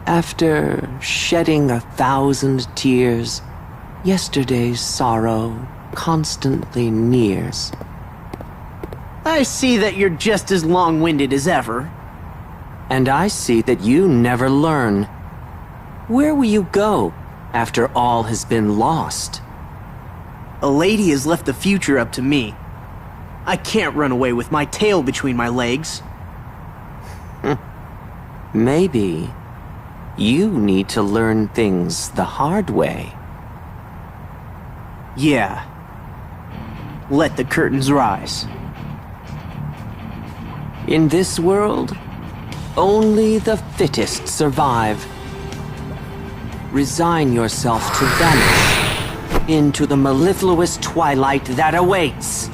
after shedding 1,000 tears, yesterday's sorrow constantly nears.
I see that you're just as long-winded as ever.
And I see that you never learn. Where will you go after all has been lost?
A lady has left the future up to me. I can't run away with my tail between my legs.
Maybe you need to learn things the hard way.
Yeah. Let the curtains rise.
In this world, only the fittest survive. Resign yourself to vanish. into the mellifluous twilight that awaits.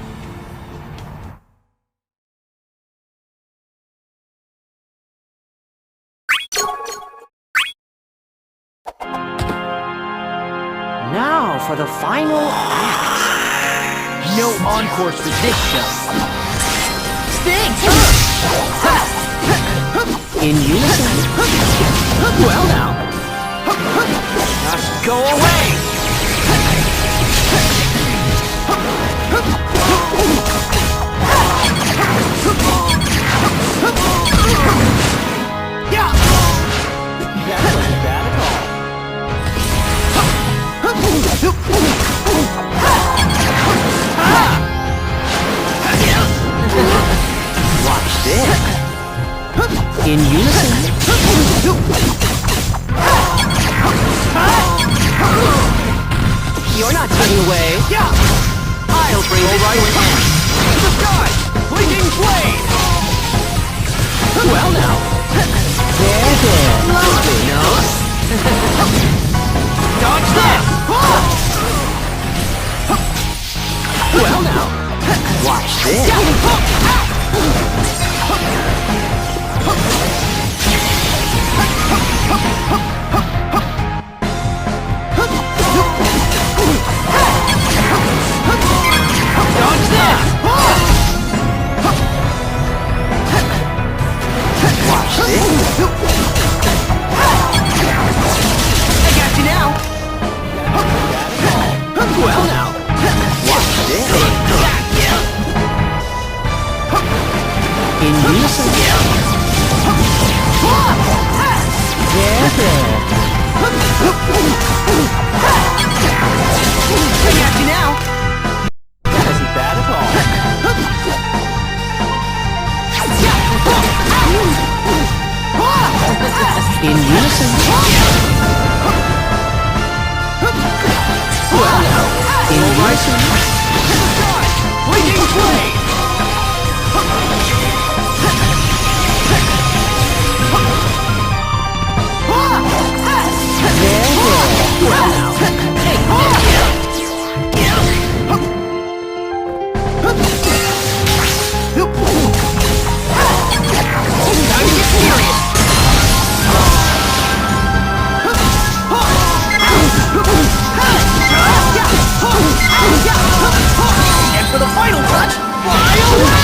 Now for the final act.
No encores for this show. Sting!
In unison. Well now. Just go away!
Yeah!
That wasn't bad at all. Watch this. In unison. You're not getting away.
Yeah!
I'll bring this to an end.
To the sky! Fleeting blade!
Well now. There. Lovely, no?
Dodge this!
Well now. Watch this.
Dodge this!
Watch this.
I got you now!
Well now. Watch this. In unison. There.
I got you now!
That isn't bad at all. In unison. Well now. In unison.
Fleeting blade!
Well now.
Time to get serious! And for the final touch, fly away!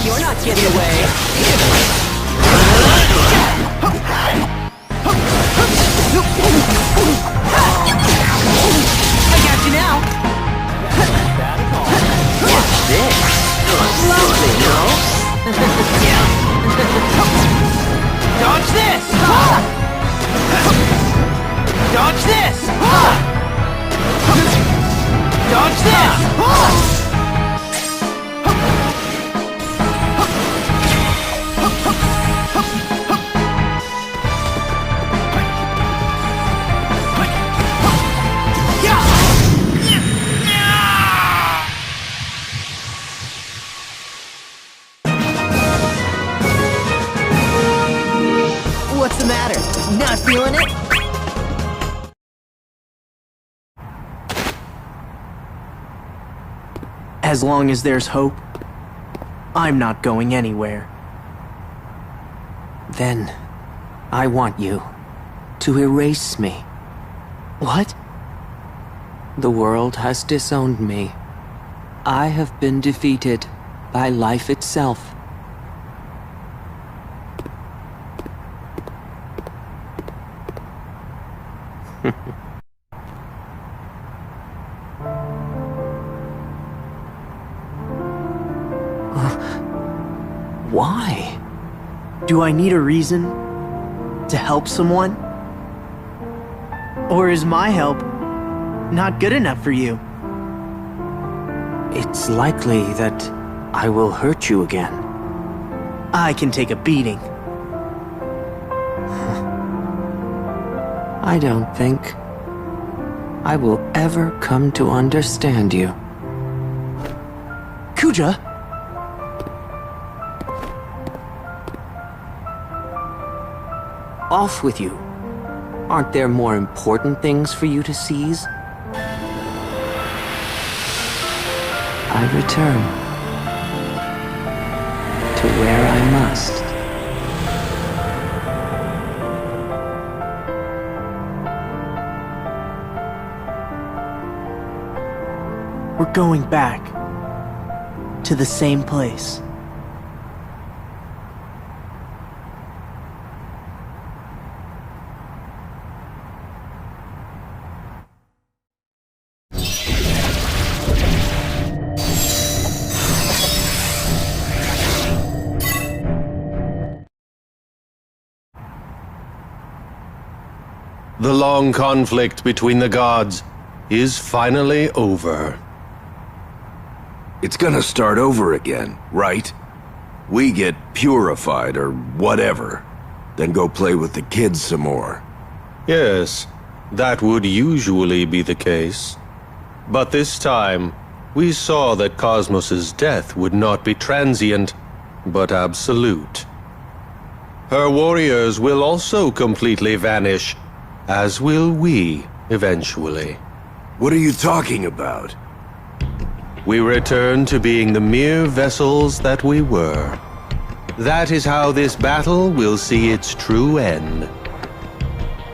You're not getting away.
I got you now!
Watch this. Lovely, no?
Dodge this! Dodge this! Dodge this!
What's the matter? Not feeling it?
As long as there's hope, I'm not going anywhere.
Then, I want you to erase me.
What?
The world has disowned me. I have been defeated by life itself. Why?
Do I need a reason to help someone? Or is my help not good enough for you?
It's likely that I will hurt you again.
I can take a beating.
I don't think I will ever come to understand you.
Kuja?
Off with you. Aren't there more important things for you to seize? I return to where I must.
We're going back to the same place.
The long conflict between the gods is finally over.
It's gonna start over again, right? We get purified or whatever, then go play with the kids some more.
Yes, that would usually be the case. But this time, we saw that Cosmos's death would not be transient, but absolute. Her warriors will also completely vanish, as will we eventually.
What are you talking about?
We return to being the mere vessels that we were. That is how this battle will see its true end.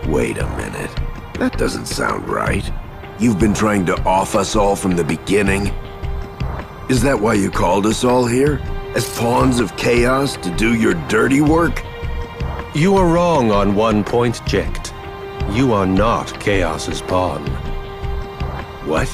Wait a minute. That doesn't sound right. You've been trying to off us all from the beginning? Is that why you called us all here? As pawns of chaos to do your dirty work?
You are wrong on one point, Jecht. You are not Chaos's pawn.
What?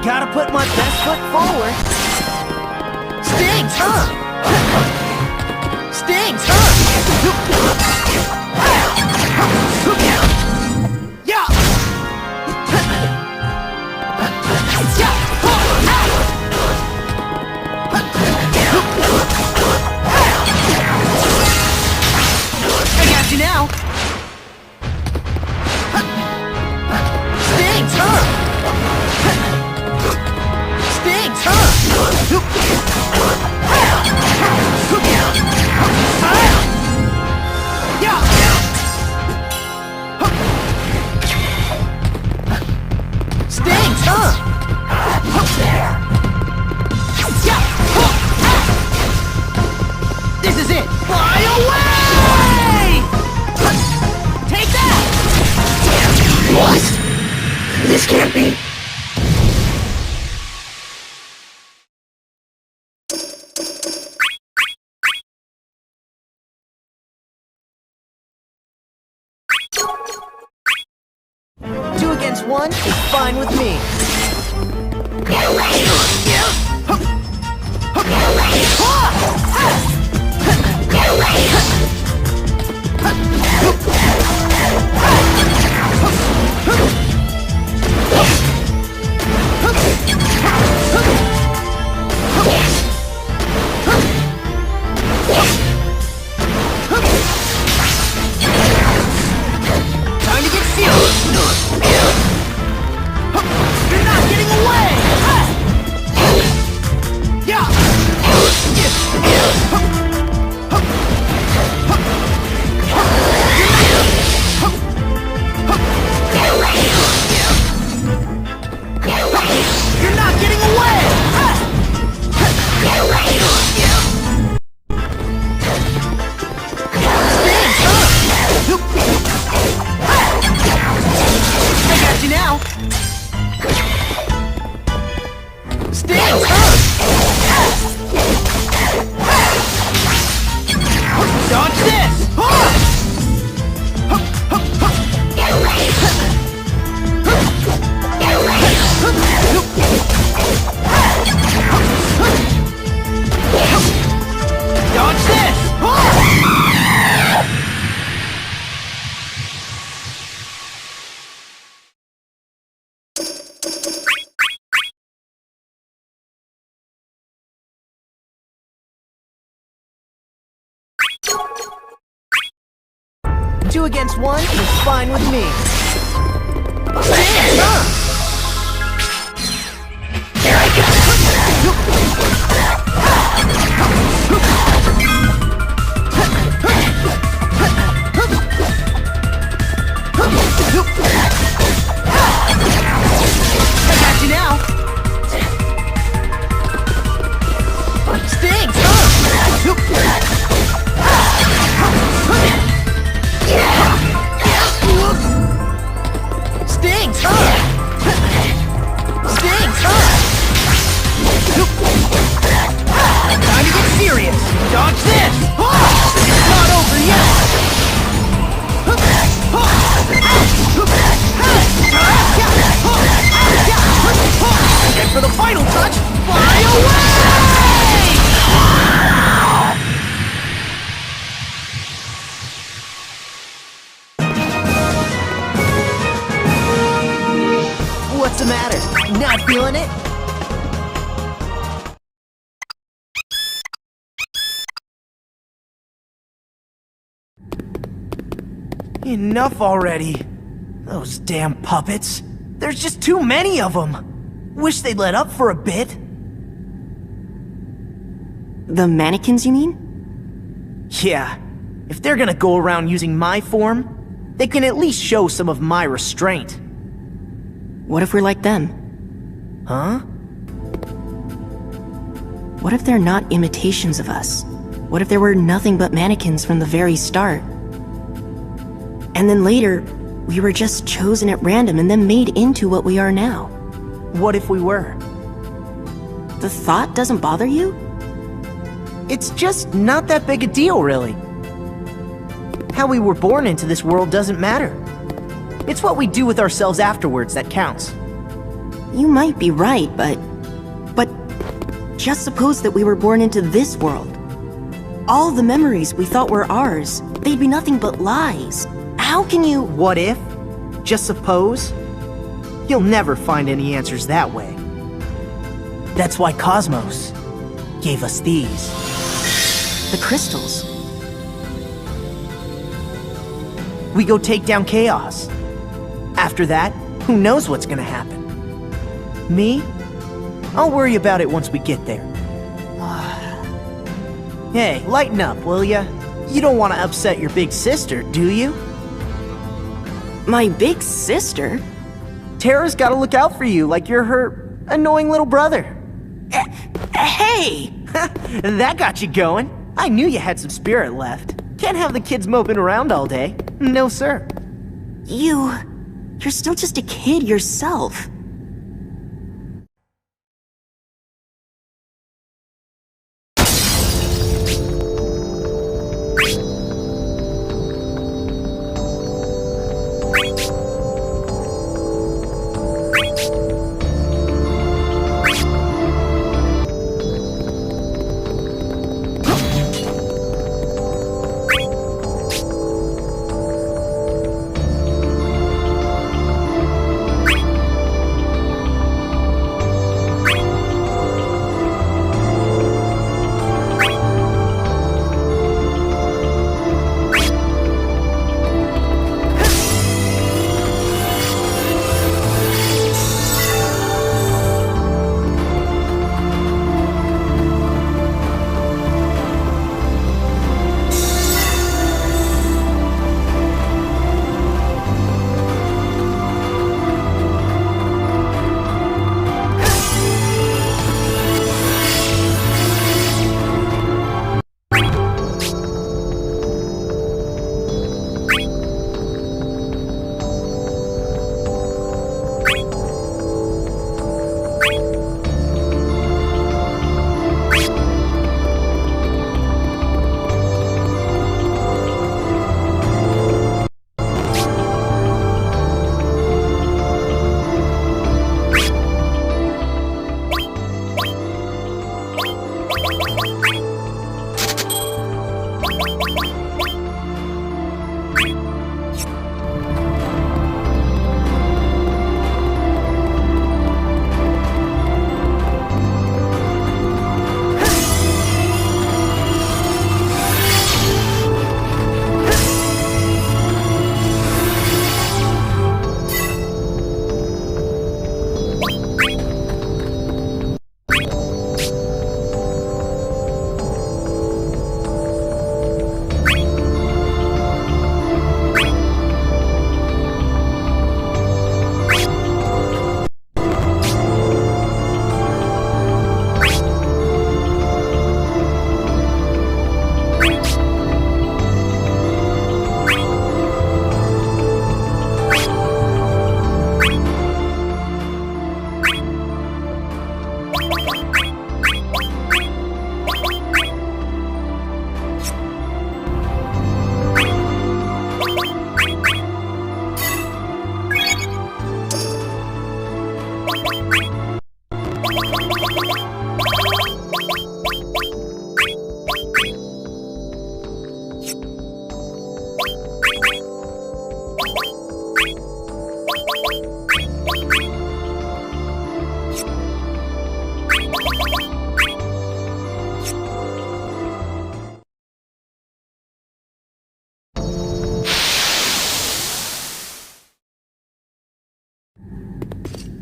Gotta put my best foot forward. Stings, huh? Stings, huh? Yeah. I got you now. Stings, huh? Stings, Stings, huh? This is it! Fly away! Take that! What? This can't be. Two against one is fine with me. Time to get serious. You're not getting away! Yeah! You're not getting away! I got you now! Stings, huh? Dodge this! Dodge this!
2 against 1 is fine with me.
Here I go.
I got you now. Stings. Stings. Stings. Time to get serious. Dodge this. It's not over yet. And for the final touch, fly away! What's the matter? Not feeling it? Enough already. Those damn puppets. There's just too many of them. Wish they'd let up for a bit.
The mannequins, you mean?
Yeah. If they're gonna go around using my form, they can at least show some of my restraint.
What if we're like them?
Huh?
What if they're not imitations of us? What if there were nothing but mannequins from the very start? And then later, we were just chosen at random and then made into what we are now.
What if we were?
The thought doesn't bother you?
It's just not that big a deal, really. How we were born into this world doesn't matter. It's what we do with ourselves afterwards that counts.
You might be right, but just suppose that we were born into this world. All the memories we thought were ours, they'd be nothing but lies. How can you—
What if? Just suppose? You'll never find any answers that way. That's why Cosmos gave us these.
The crystals.
We go take down Chaos. After that, who knows what's gonna happen? Me? I'll worry about it once we get there. Hey, lighten up, will ya? You don't want to upset your big sister, do you?
My big sister?
Terra's gotta look out for you like you're her annoying little brother.
Hey!
That got you going. I knew you had some spirit left. Can't have the kids moping around all day. No, sir.
You're still just a kid yourself.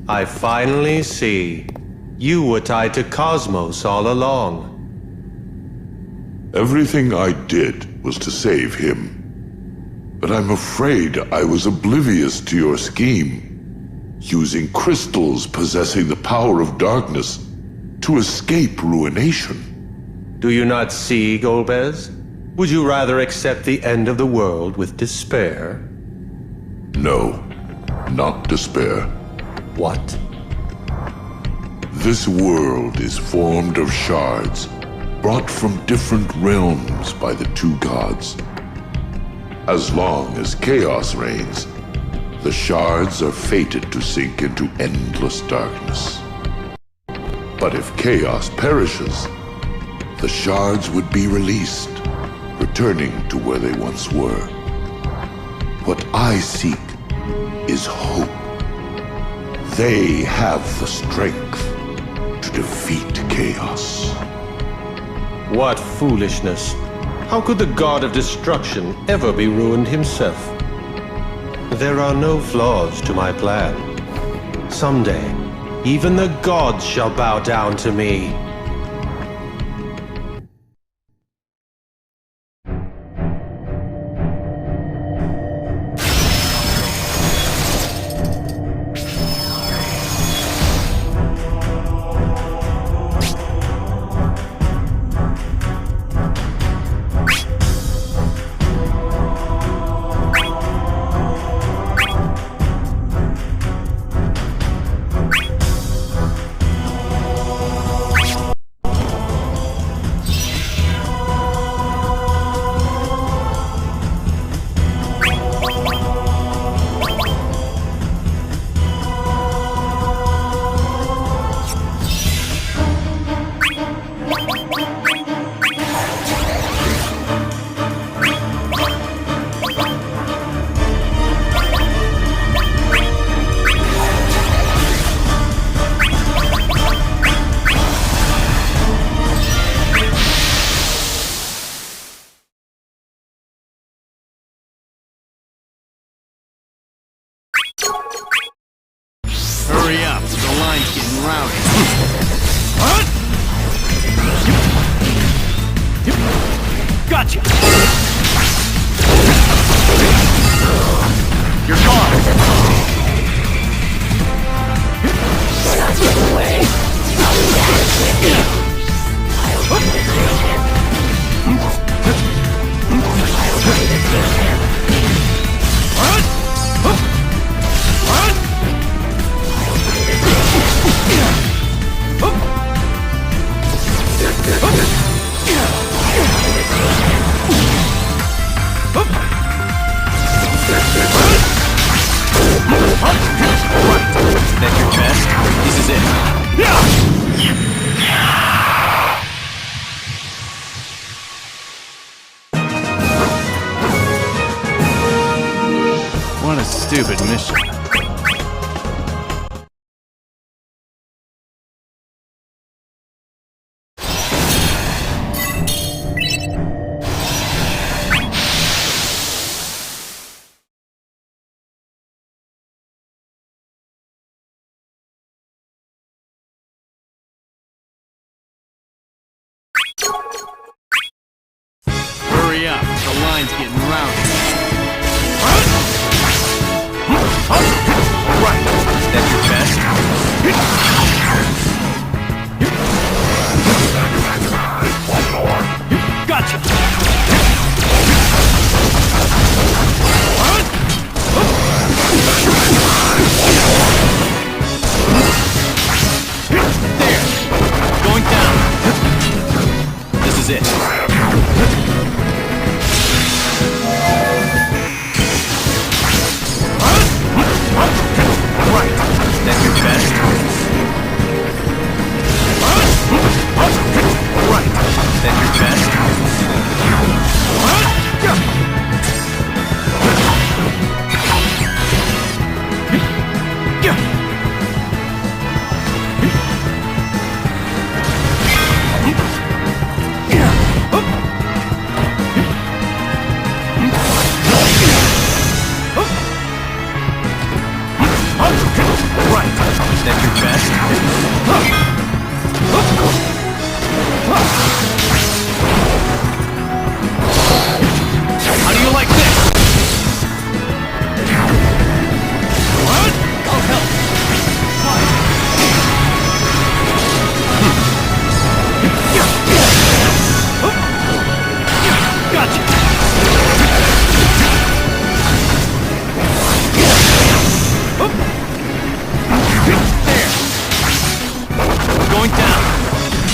I finally see. You were tied to Cosmos all along.
Everything I did was to save him. But I'm afraid I was oblivious to your scheme, using crystals possessing the power of darkness to escape ruination.
Do you not see, Golbez? Would you rather accept the end of the world with despair?
No, not despair.
What?
This world is formed of shards, brought from different realms by the two gods. As long as chaos reigns, the shards are fated to sink into endless darkness. But if chaos perishes, the shards would be released, returning to where they once were. What I seek is hope. They have the strength to defeat chaos.
What foolishness. How could the god of destruction ever be ruined himself? There are no flaws to my plan. Someday, even the gods shall bow down to me.
Hurry up, the line's getting rowdy. Gotcha! You're gone!
That's your best? This is it.
What a stupid mission. Hurry up, the line's getting rowdy.
Right, that's your best?
Gotcha!
There! Going down! This is it.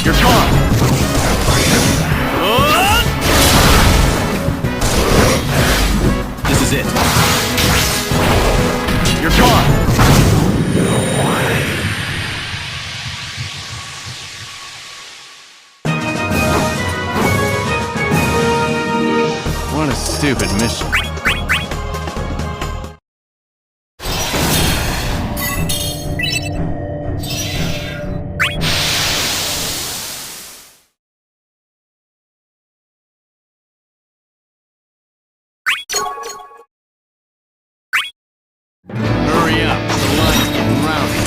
You're gone! This is it. You're gone! What a stupid mission. Hurry up, the line's getting rowdy.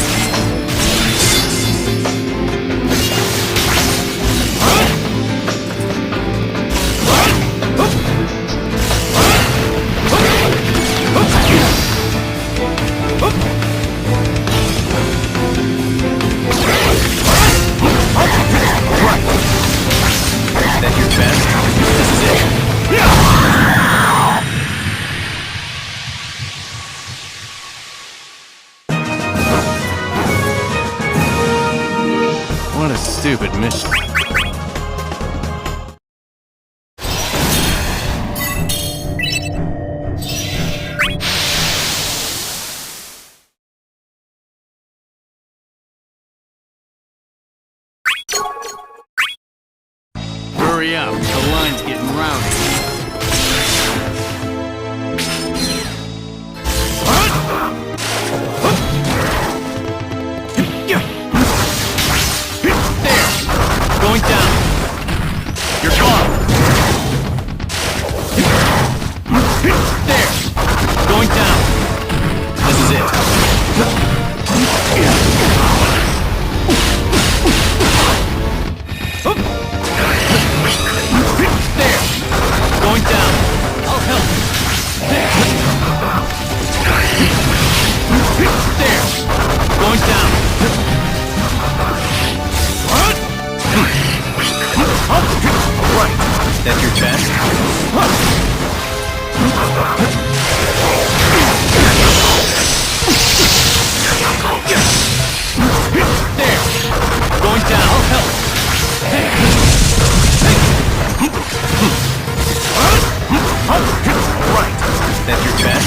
That's your best? This is it. What a stupid mission. Hurry up, the line's getting rowdy. Going down. You're gone. There. Going down. This is it. There. Going down. I'll help. There. Going down. Right. That's your chance? There. Going down. I'll help. Right. That's your chance?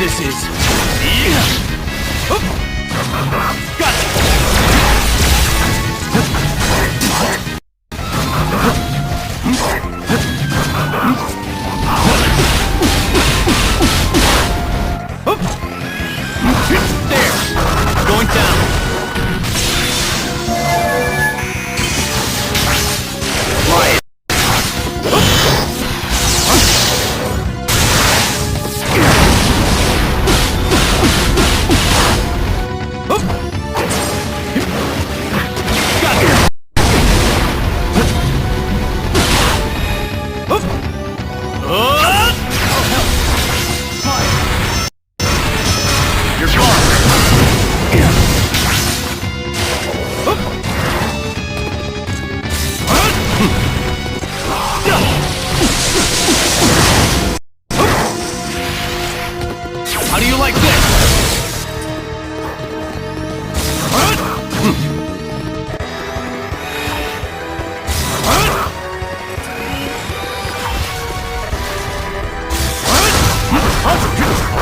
This is... Gotcha! There! Going down! Right! How do you like this?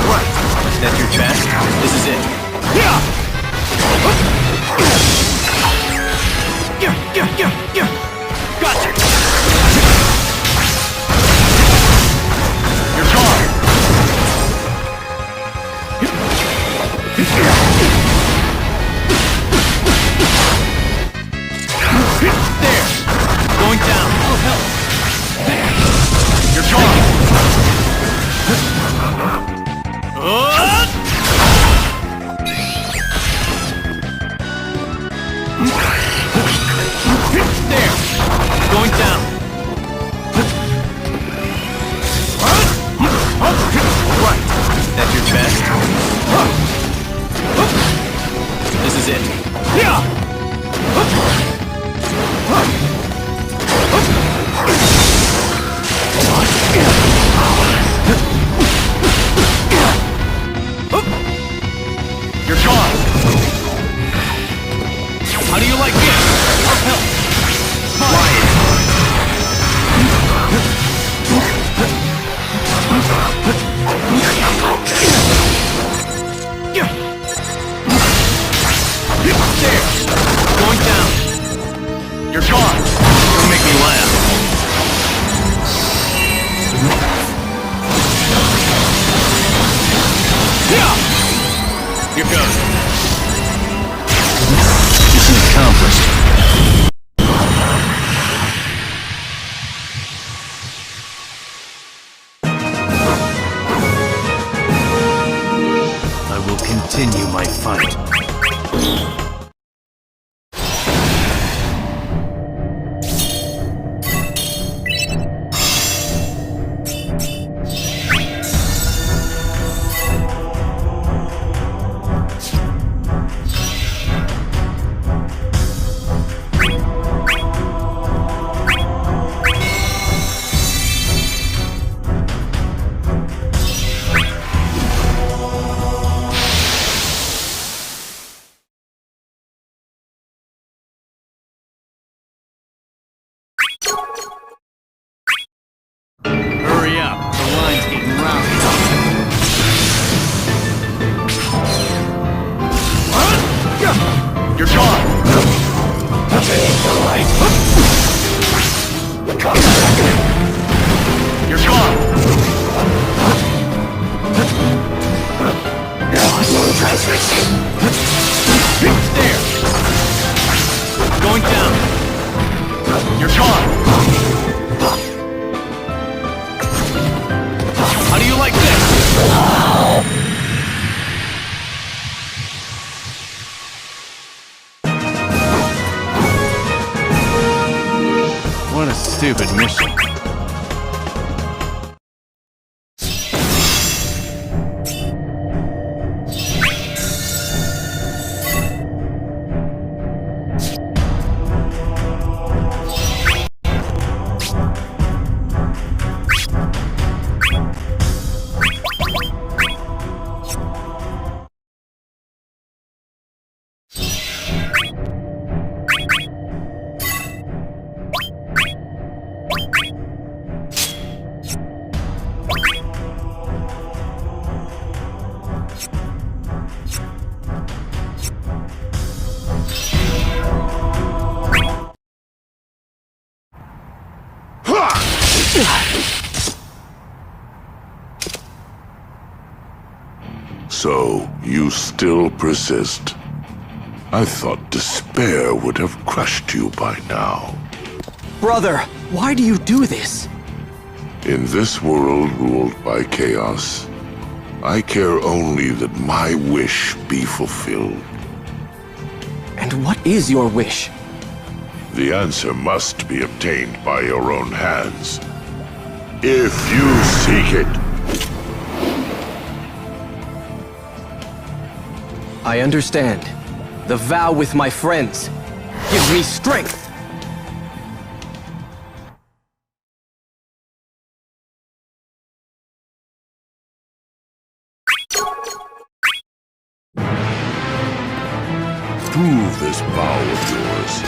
Right. That's your chance? This is it. Gotcha! You're gone! There! Going down! I'll help! There! You're gone! There! Going down! best. This is it. You're gone. How do you like this? I'll help. There. Going down. You're gone. You make me laugh. Here goes. Mission accomplished. I will continue my fight. Hurry up, the line's getting round. You're gone! Take the light! You're gone! There! Going down! You're gone! How do you like this? What a stupid mission.
So, you still persist? I thought despair would have crushed you by now.
Brother, why do you do this?
In this world ruled by chaos, I care only that my wish be fulfilled.
And what is your wish?
The answer must be obtained by your own hands. If you seek it.
I understand. The vow with my friends gives me strength.
Prove this vow of yours.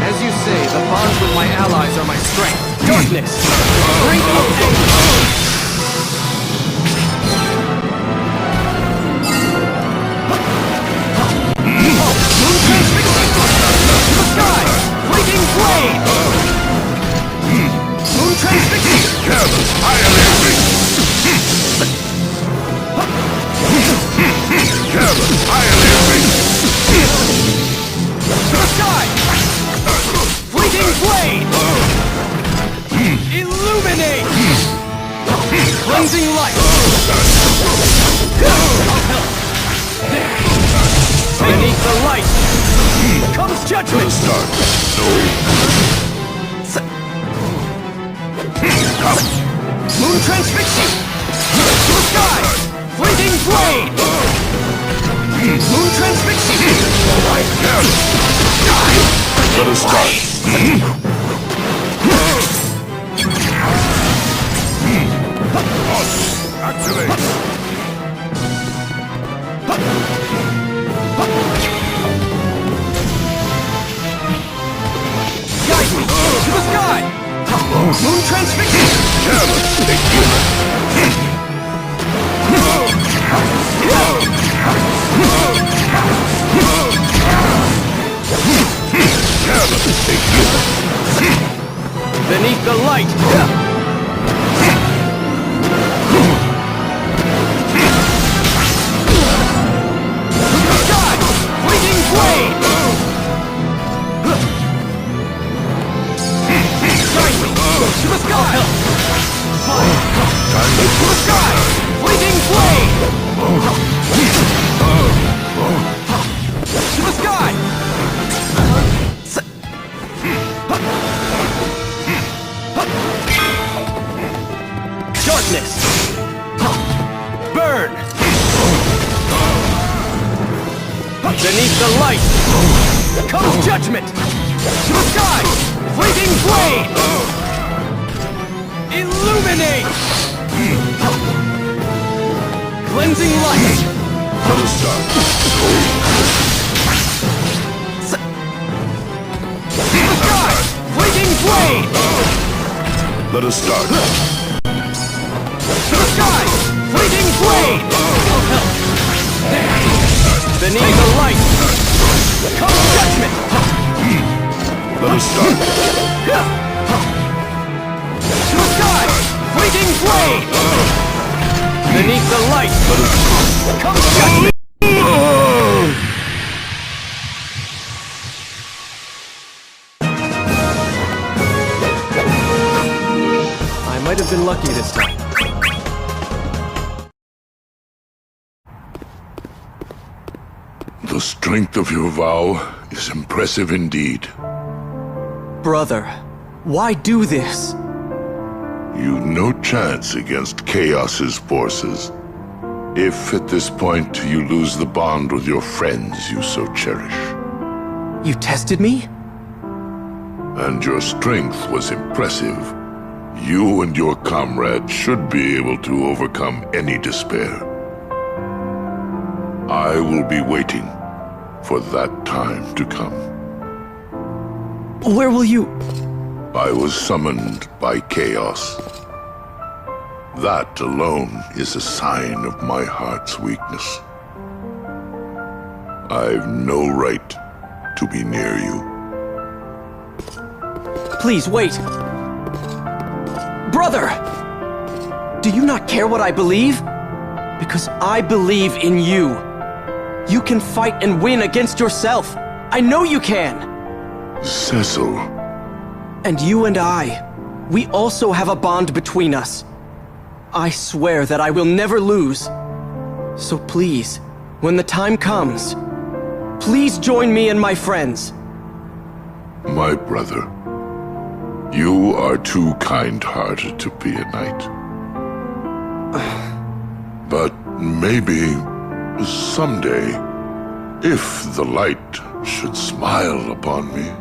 As you say, the bonds with my allies are my strength. Darkness! Strength of anger! Sky! Fleeting flame! Moon transfixing!
Careless, violently! Careless, violently!
To the sky! Fleeting flame! Illuminate! Cleansing light! I'll help! There! Beneath the light comes judgment!
Start. No.
Moon transfixing! To the sky!
Fleeting blade! Moon transfixing!
Alright, let us start. Activate!
Guide me to the sky! Moon transfixing!
Take you.
Beneath the light! Sky! Fleeting blade! Guide me to the sky! To the sky! Fleeting blade! To the sky! Darkness! Burn! Beneath the light comes judgment! To the sky! Fleeting blade! Illuminate! Cleansing light!
Let us start.
To the sky! Fleeting blade!
Let us start.
To the sky! Fleeting blade! Beneath the light comes judgment!
Let us start.
To the sky! Fleeting blade! Beneath the light comes judgment!
I might have been lucky this time.
The strength of your vow is impressive indeed.
Brother, why do this?
You've no chance against Chaos's forces. If at this point you lose the bond with your friends you so cherish.
You tested me?
And your strength was impressive. You and your comrade should be able to overcome any despair. I will be waiting for that time to come.
Where will you...
I was summoned by Chaos. That alone is a sign of my heart's weakness. I've no right to be near you.
Please, wait! Brother! Do you not care what I believe? Because I believe in you. You can fight and win against yourself. I know you can!
Cecil.
And you and I, we also have a bond between us. I swear that I will never lose. So please, when the time comes, please join me and my friends.
My brother, you are too kind-hearted to be a knight. But maybe, someday, if the light should smile upon me.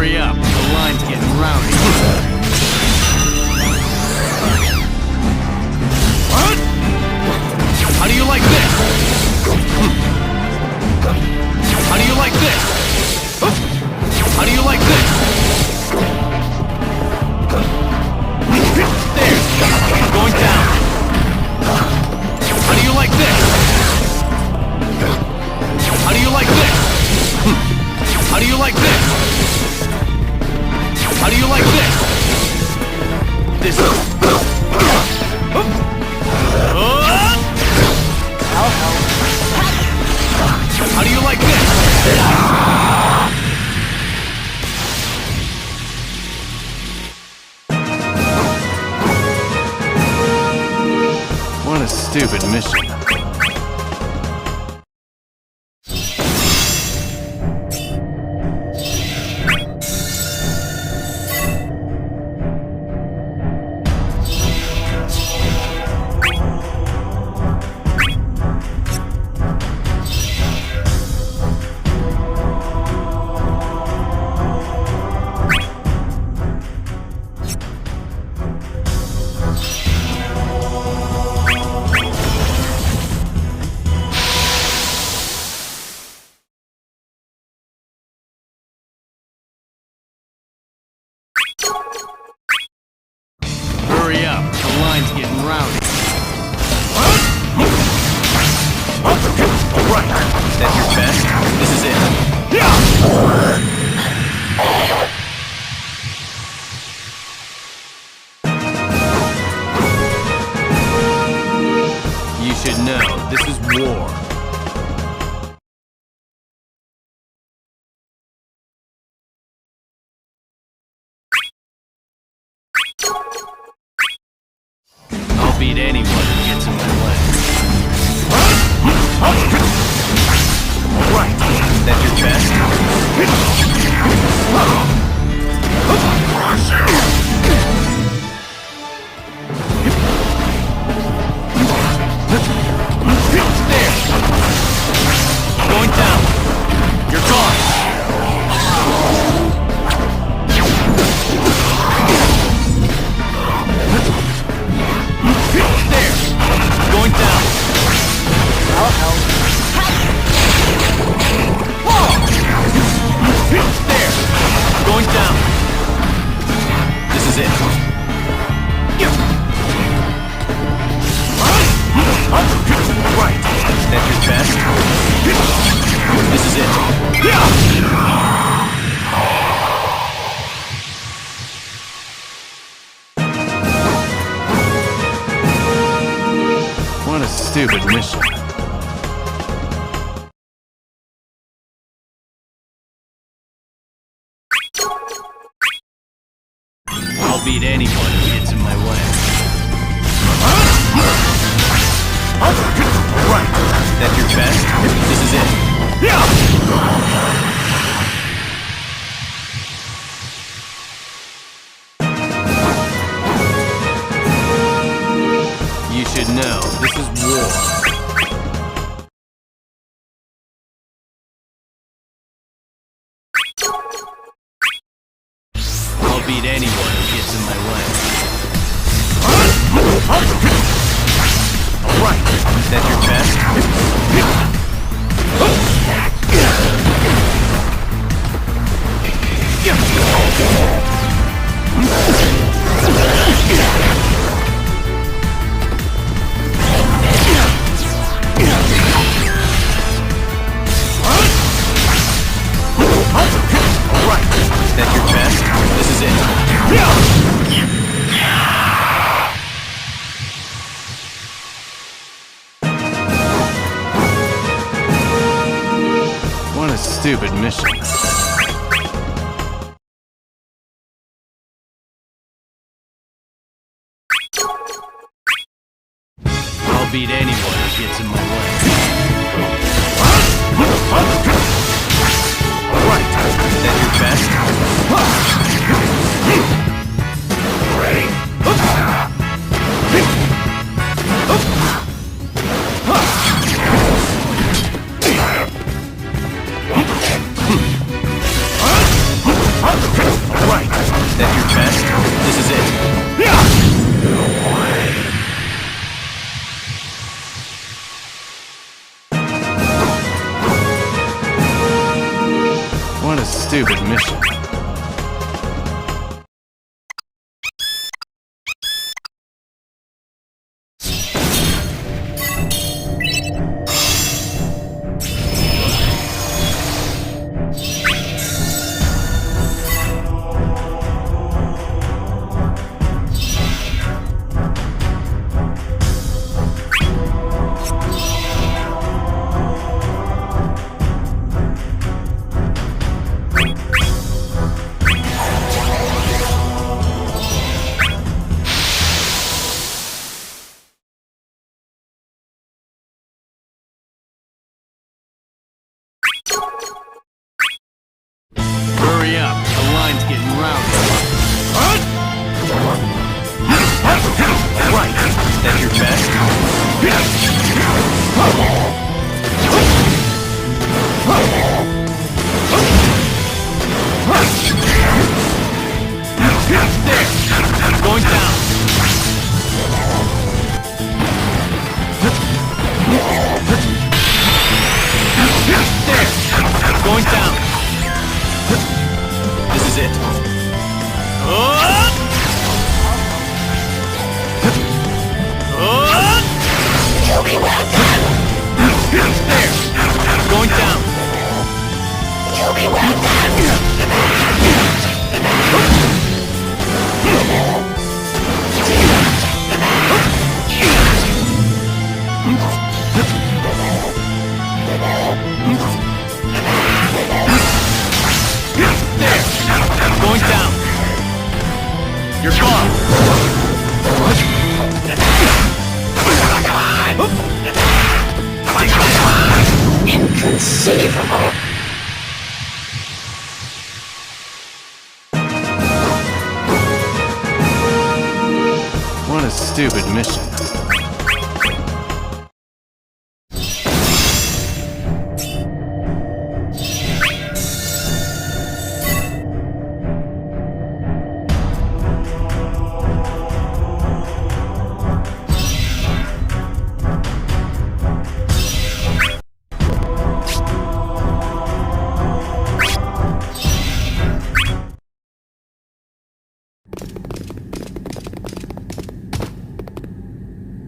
Hurry up, the line's getting rowdy. How do you like this? How do you like this? How do you like this? There. Going down. How do you like this? How do you like this? How do you like this? How do you like this? This. How do you like this?
What a stupid mission.
Hurry up, the line's getting rowdy.
Alright, that's your best? This is it. You should know, this is war. I'll beat anyone who gets in my way. Right, that's your best? There! Going down! You're gone! There! Going down!
I'll help.
There! Going down!
This is it.
Right!
That's your best? This is it. What a stupid mission. I'll beat anyone who gets in my way. Right. That's your best? This is it. You should know, this is war. I'll beat anyone who gets in my way. Right. That's your best? Right. That's your best? This is it. What a stupid mission. I'll beat anyone who gets in my way. Right. That's your best? Ready? stupid mission. Hurry up, the line's getting rounded. Right, that's your best? There, going down. There, going down. This is it. You'll be welcome. There. Going down. You'll be welcome. There. Going down. You're gone. Inconceivable. What a stupid mission.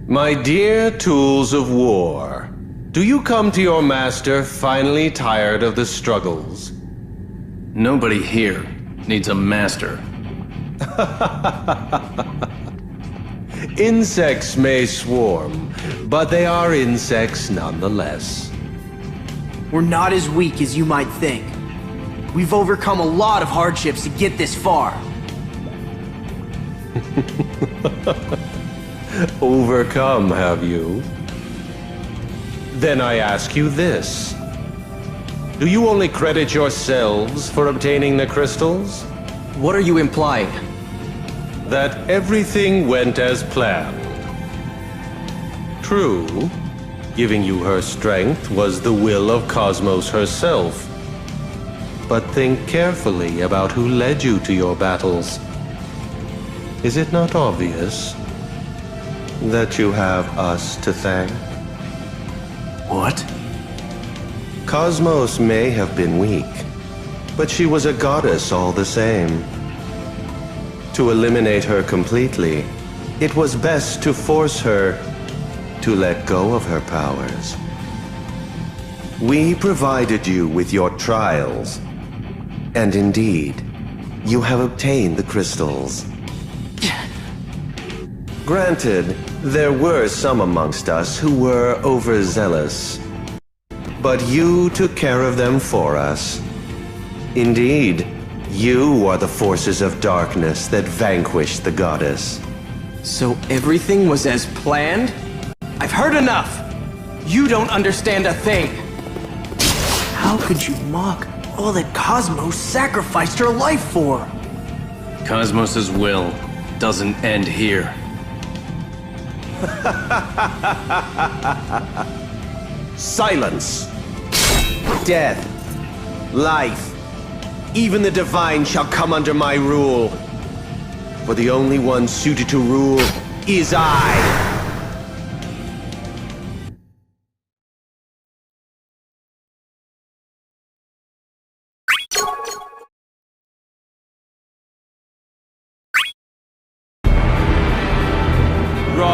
My dear tools of war, do you come to your master finally tired of the struggles?
Nobody here needs a master.
Insects may swarm, but they are insects nonetheless.
We're not as weak as you might think. We've overcome a lot of hardships to get this far.
Overcome, have you? Then I ask you this. Do you only credit yourselves for obtaining the crystals?
What are you implying?
That everything went as planned. True, giving you her strength was the will of Cosmos herself. But think carefully about who led you to your battles. Is it not obvious that you have us to thank?
What?
Cosmos may have been weak, but she was a goddess all the same. To eliminate her completely, it was best to force her to let go of her powers. We provided you with your trials, and indeed, you have obtained the crystals. Granted, there were some amongst us who were overzealous, but you took care of them for us. Indeed, you are the forces of darkness that vanquished the goddess.
So everything was as planned? I've heard enough! You don't understand a thing!
How could you mock all that Cosmos sacrificed her life for?
Cosmos's will doesn't end here.
Silence! Death, life, even the divine shall come under my rule. For the only one suited to rule is I.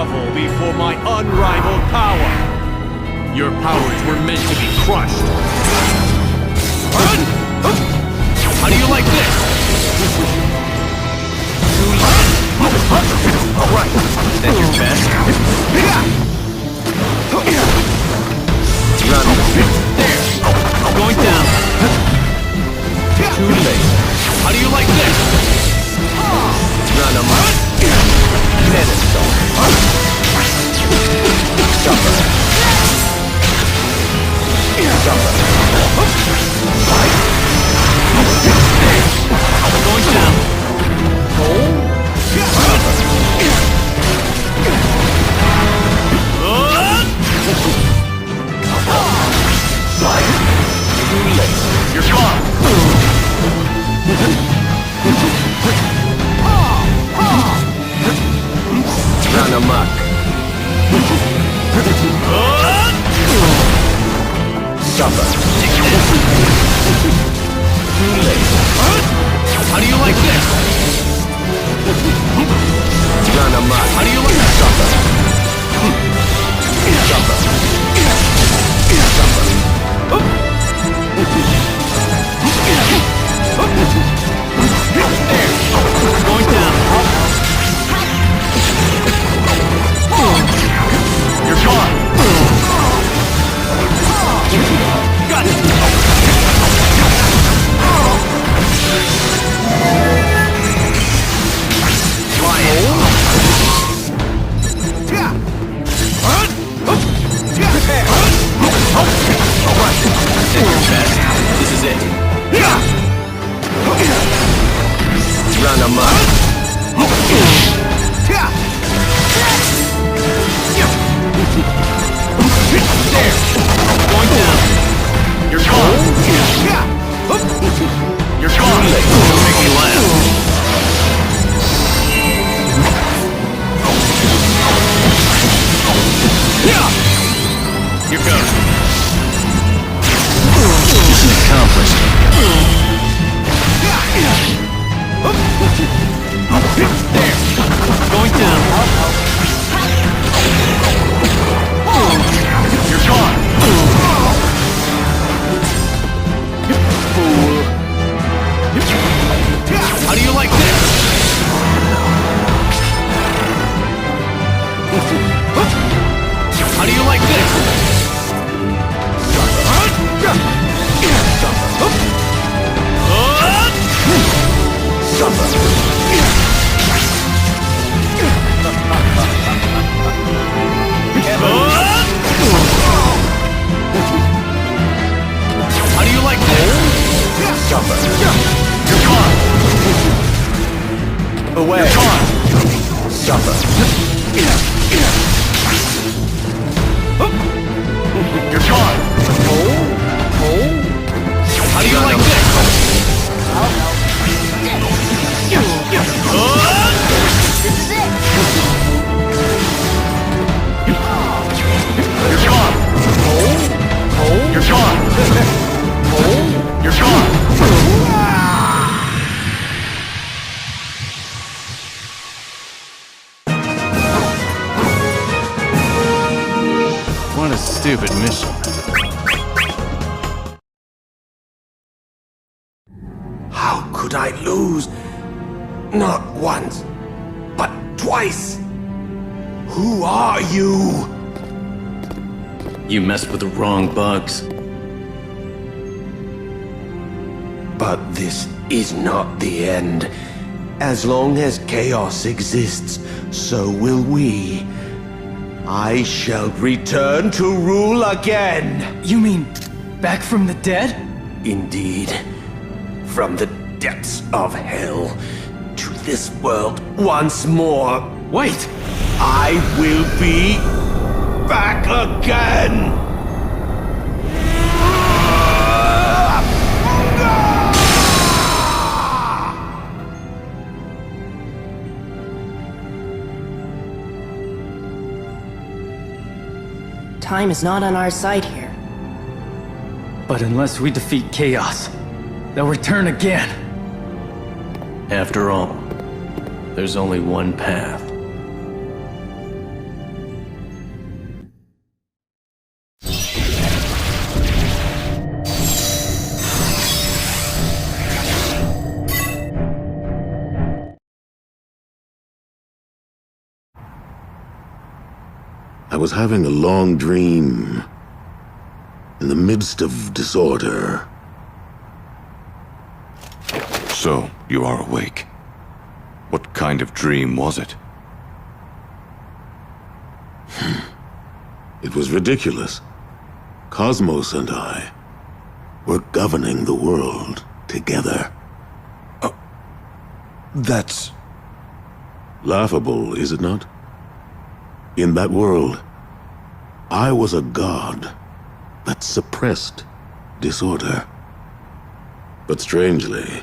grovel before my unrivaled power. Your powers were meant to be crushed. How do you like this? Alright, that's your best. Run. There. Going down. Too late. How do you like this? Run 'em up. Medicine. Supper. Supper. Going down. Too late. You're gone. Run amok. Supper. Too late. How do you like this? Run amok. How do you like supper? Supper. Supper. There. Going down. You're gone. Got it. This is it. Run amok. There. Going down. You're gone. You're gone. Don't make me laugh. Here goes. Mission accomplished. There. Going down. You're gone. Fool. How do you like this? How do you like this? How do you like this? You're gone. Away. You're gone. Supper. You're gone. How do you like this?
This is it!
You're gone. You're gone. You're gone.
What a stupid mission.
How could I lose? Not once, but twice. Who are you?
You messed with the wrong bugs.
But this is not the end. As long as chaos exists, so will we. I shall return to rule again.
You mean back from the dead?
Indeed. From the depths of hell to this world once more.
Wait!
I will be back again!
Time is not on our side here.
But unless we defeat Chaos, they'll return again.
After all, there's only one path.
I was having a long dream. In the midst of disorder.
So, you are awake. What kind of dream was it?
It was ridiculous. Cosmos and I were governing the world together.
That's...
laughable, is it not? In that world, I was a god that suppressed disorder. But strangely,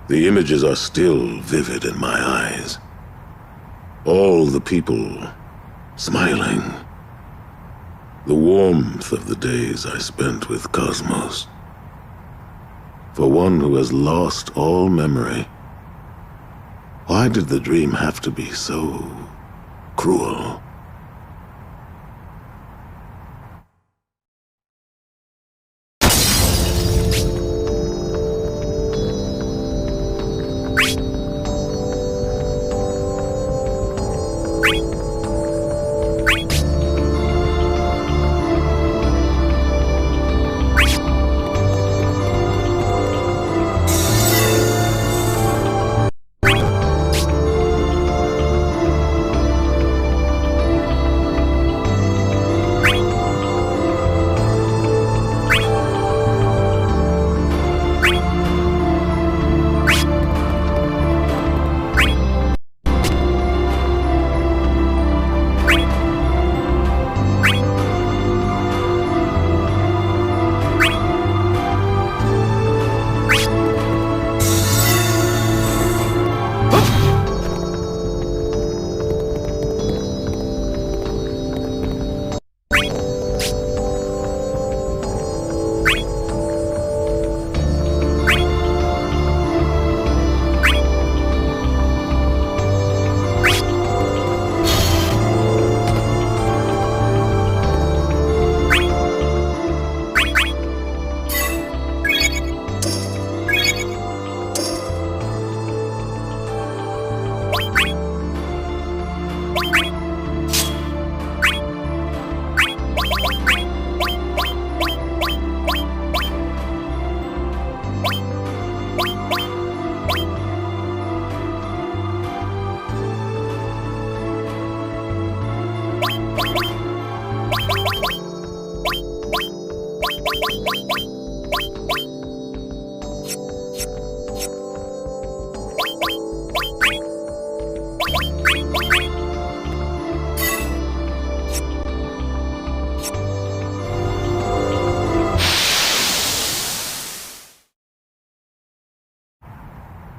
the images are still vivid in my eyes. All the people smiling. The warmth of the days I spent with Cosmos. For one who has lost all memory, why did the dream have to be so cruel?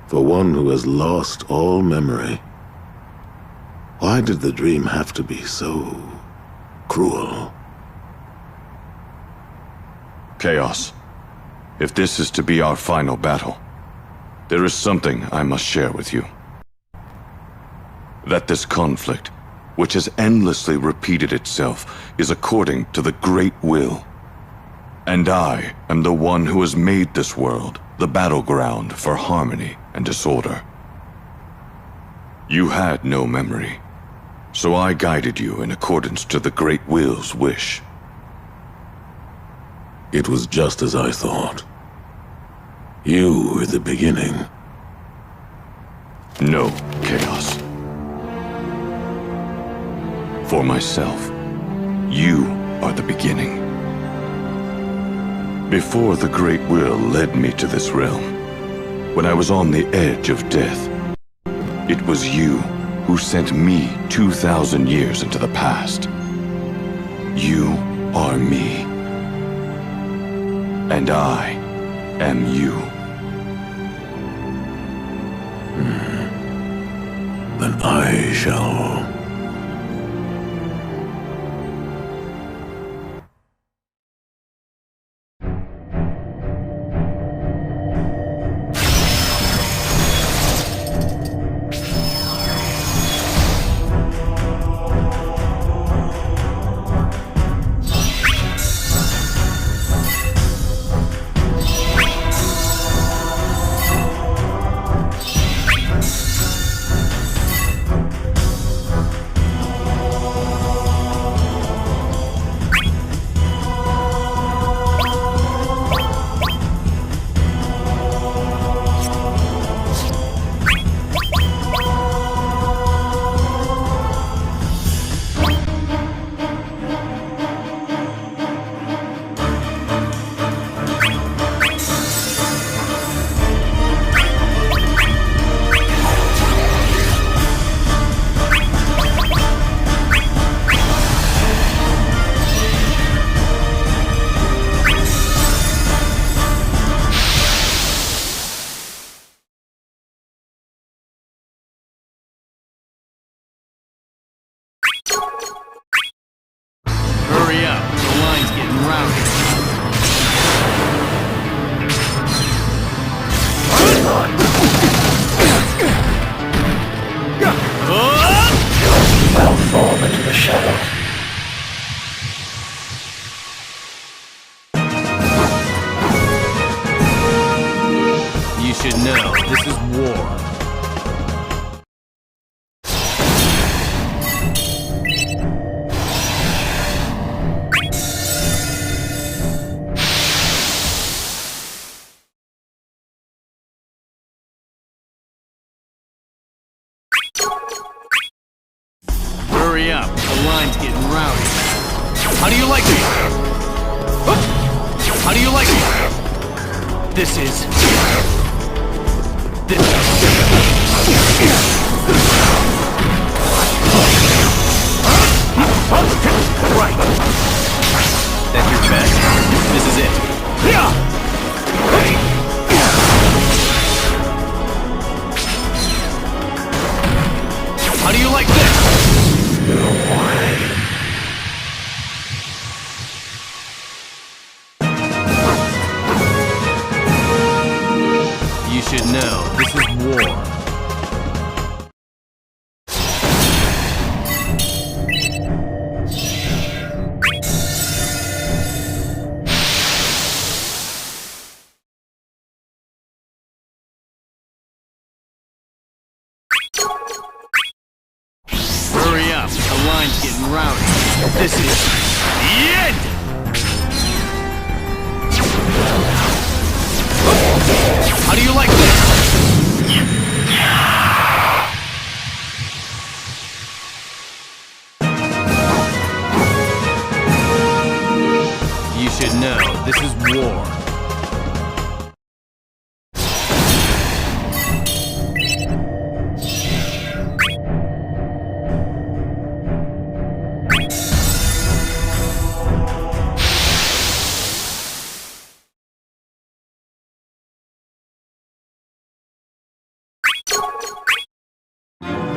For one who has lost all memory, why did the dream have to be so cruel?
Chaos. If this is to be our final battle, there is something I must share with you. That this conflict, which has endlessly repeated itself, is according to the Great Will. And I am the one who has made this world the battleground for harmony and disorder. You had no memory, so I guided you in accordance to the Great Will's wish.
It was just as I thought. You were the beginning.
No, Chaos. For myself, you are the beginning. Before the Great Will led me to this realm, when I was on the edge of death, it was you who sent me 2,000 years into the past. You are me. And I am you.
Then I shall...
know, this is war. Hurry up, the line's getting rowdy. How do you like me? How do you like me? This is... Right. That's your best. This is it. How do you like this? You should know, this is war. Hurry up, the line's getting rowdy. This is the end! How do you like this? You should know, this is war.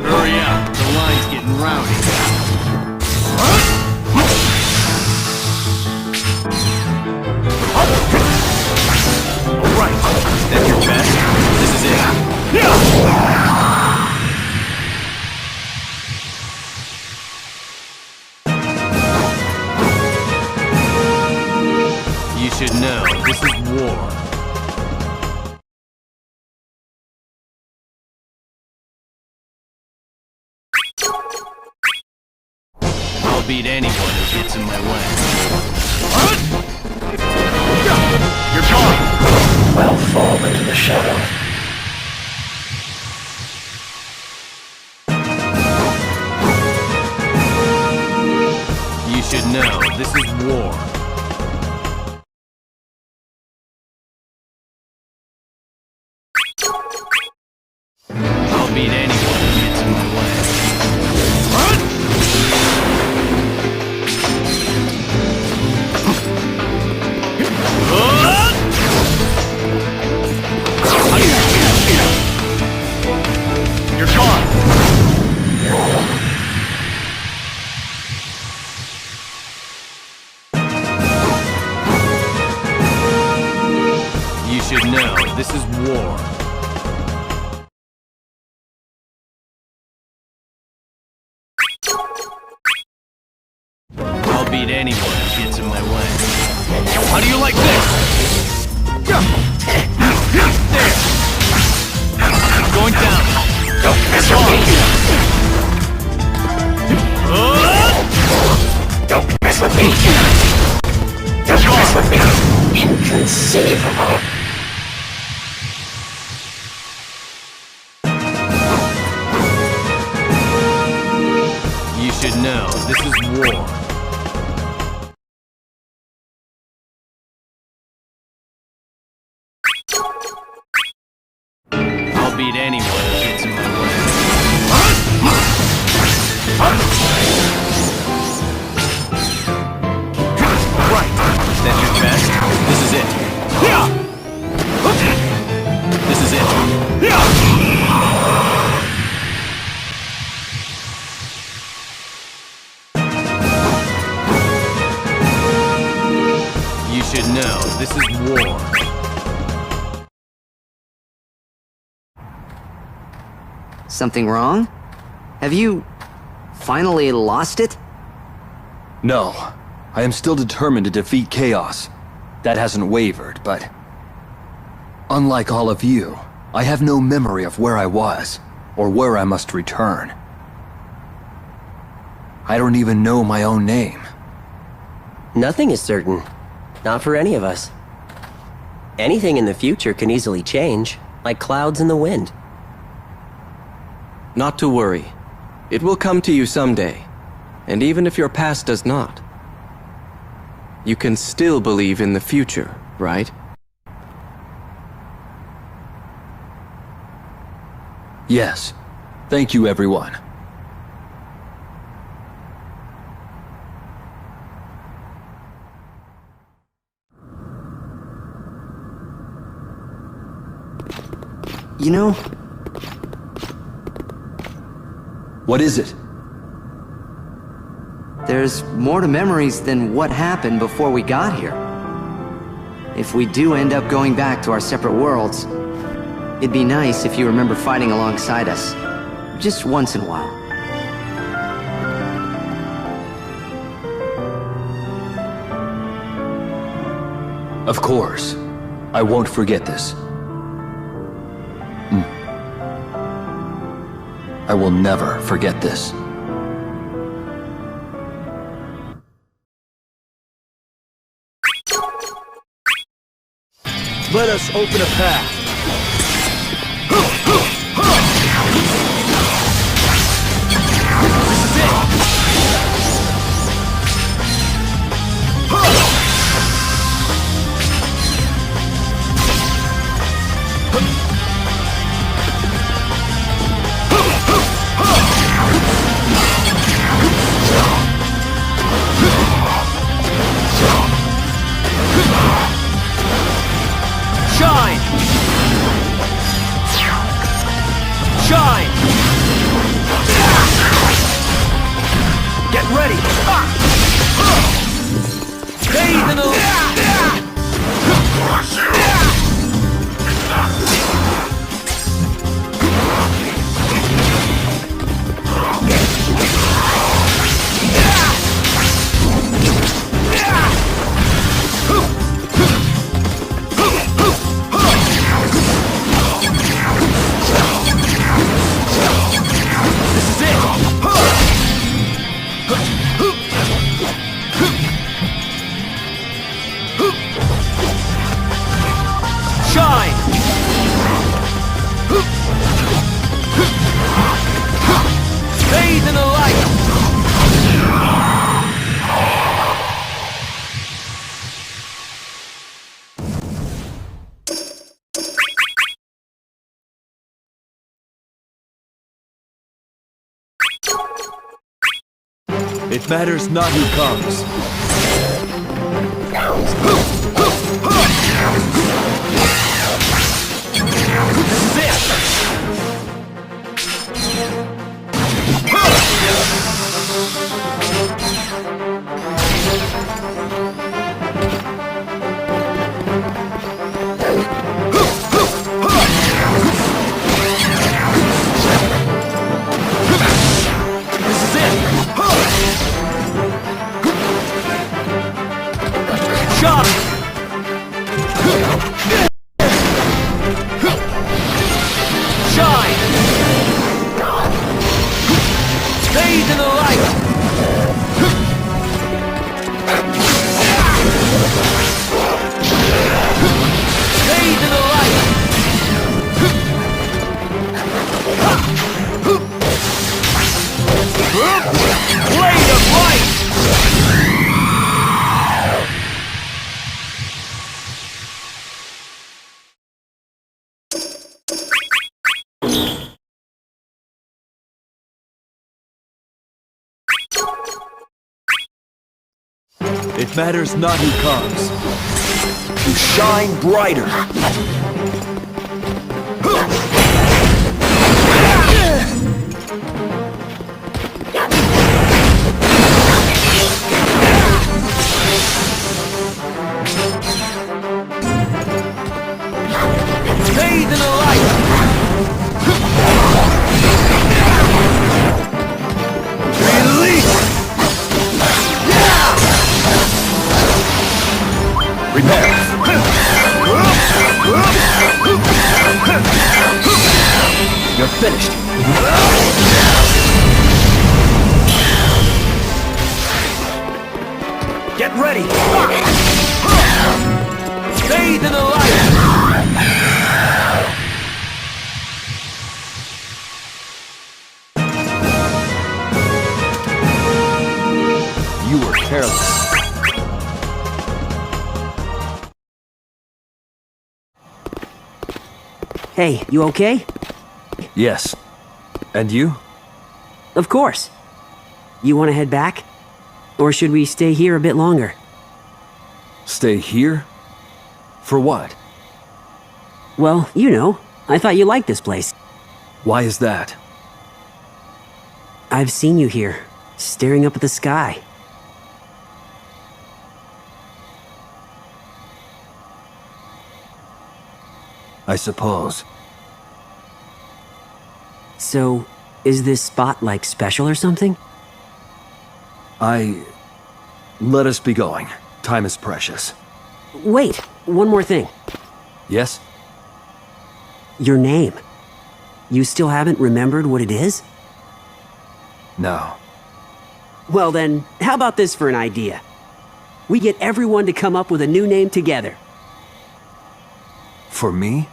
Hurry up, the line's getting rowdy. Alright, that's your best. This is it. You should know, this is war. I'll beat anyone who gets in my way. You're gone!
Well, fall into the shadow.
You should know, this is war. I'll beat anyone who gets in my way. You're gone! You should know, this is war. I'll beat anyone who gets in my way. How do you like this? There! Going down!
Don't mess with me! Don't mess with me! Don't mess with me! Inconceivable!
You should know, this is war. I'll beat anyone who gets in my way. Right. That's your best? This is it. This is it. You should know, this is war.
Something wrong? Have you finally lost it?
No. I am still determined to defeat Chaos. That hasn't wavered, but... unlike all of you, I have no memory of where I was, or where I must return. I don't even know my own name.
Nothing is certain. Not for any of us. Anything in the future can easily change, like clouds in the wind.
Not to worry. It will come to you someday. And even if your past does not, you can still believe in the future, right?
Yes. Thank you, everyone.
You know...
What is it?
There's more to memories than what happened before we got here. If we do end up going back to our separate worlds, it'd be nice if you remember fighting alongside us. Just once in a while.
Of course. I won't forget this. I will never forget this.
Let us open a path. Shine! Shine! Get ready! Bathe in the... Shine! Bathe in the light! It matters not who comes. Bathe in the light! Bathe in the light! Blade of light! It matters not who comes. To shine brighter. Bathe in the light. Release. Prepare! Get ready! Bathe in the light!
You were careless.
Hey, you okay?
Yes. And you?
Of course. You want to head back? Or should we stay here a bit longer?
Stay here? For what?
Well, you know, I thought you liked this place.
Why is that?
I've seen you here, staring up at the sky.
I suppose.
So, is this spot, like, special or something?
Let us be going. Time is precious.
Wait, one more thing.
Yes?
Your name. You still haven't remembered what it is?
No.
Well then, how about this for an idea? We get everyone to come up with a new name together.
For me?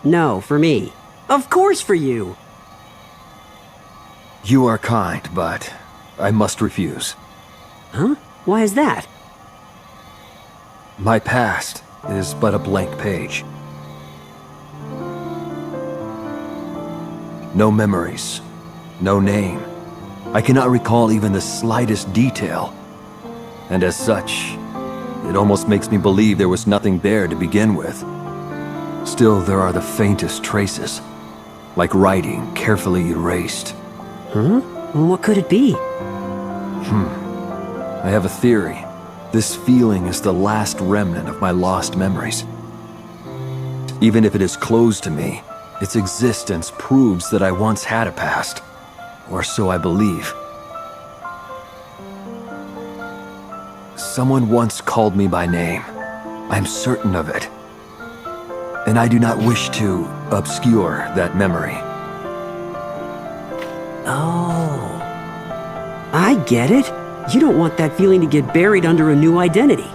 No, for me. Of course for you!
You are kind, but I must refuse.
Huh? Why is that?
My past is but a blank page. No memories, no name. I cannot recall even the slightest detail. And as such, it almost makes me believe there was nothing there to begin with. Still, there are the faintest traces, like writing carefully erased.
Huh? What could it be?
I have a theory. This feeling is the last remnant of my lost memories. Even if it is closed to me, its existence proves that I once had a past. Or so I believe. Someone once called me by name. I'm certain of it. And I do not wish to obscure that memory.
Oh. I get it. You don't want that feeling to get buried under a new identity.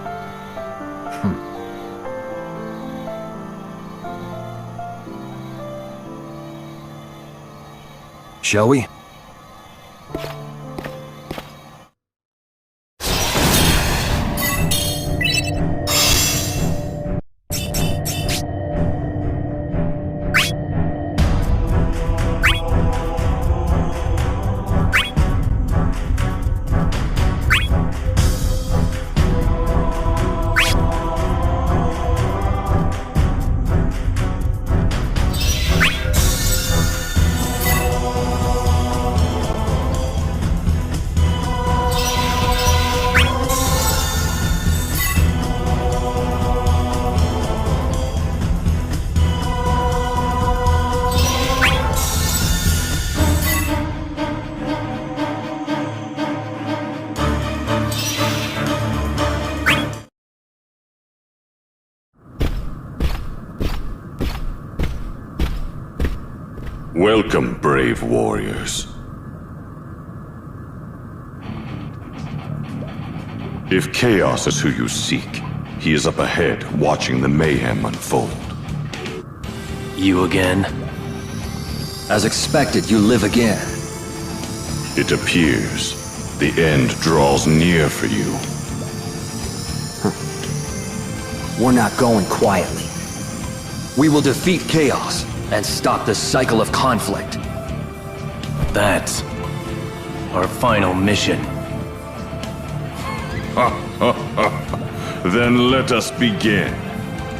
Shall we?
Welcome, brave warriors. If Chaos is who you seek, he is up ahead, watching the mayhem unfold.
You again?
As expected, you live again.
It appears the end draws near for you.
We're not going quietly.
We will defeat Chaos and stop this cycle of conflict.
That's our final mission.
Then let us begin.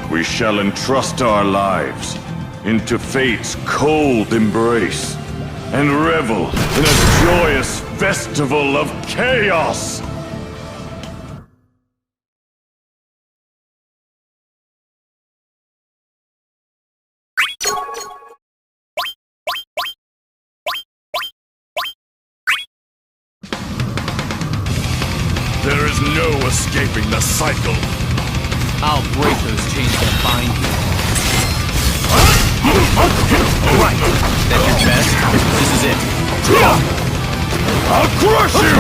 We shall entrust our lives into fate's cold embrace and revel in a joyous festival of chaos! There is no escaping the cycle.
I'll break those chains that bind you. Alright, that's your best. This is it.
I'll crush you!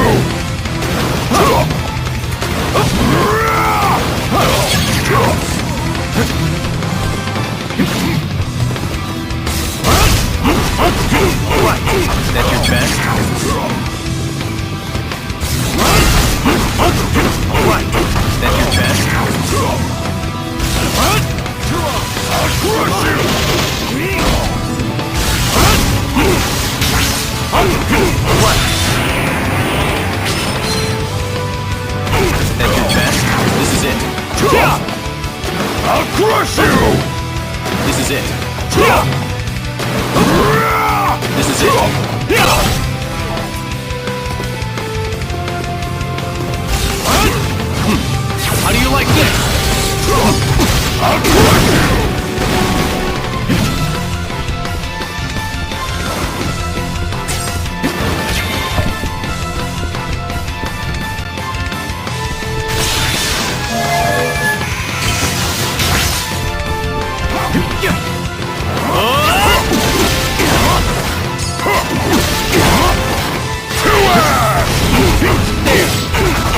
crush you!
This is it. This is it. How do you like this?
I'll crush you!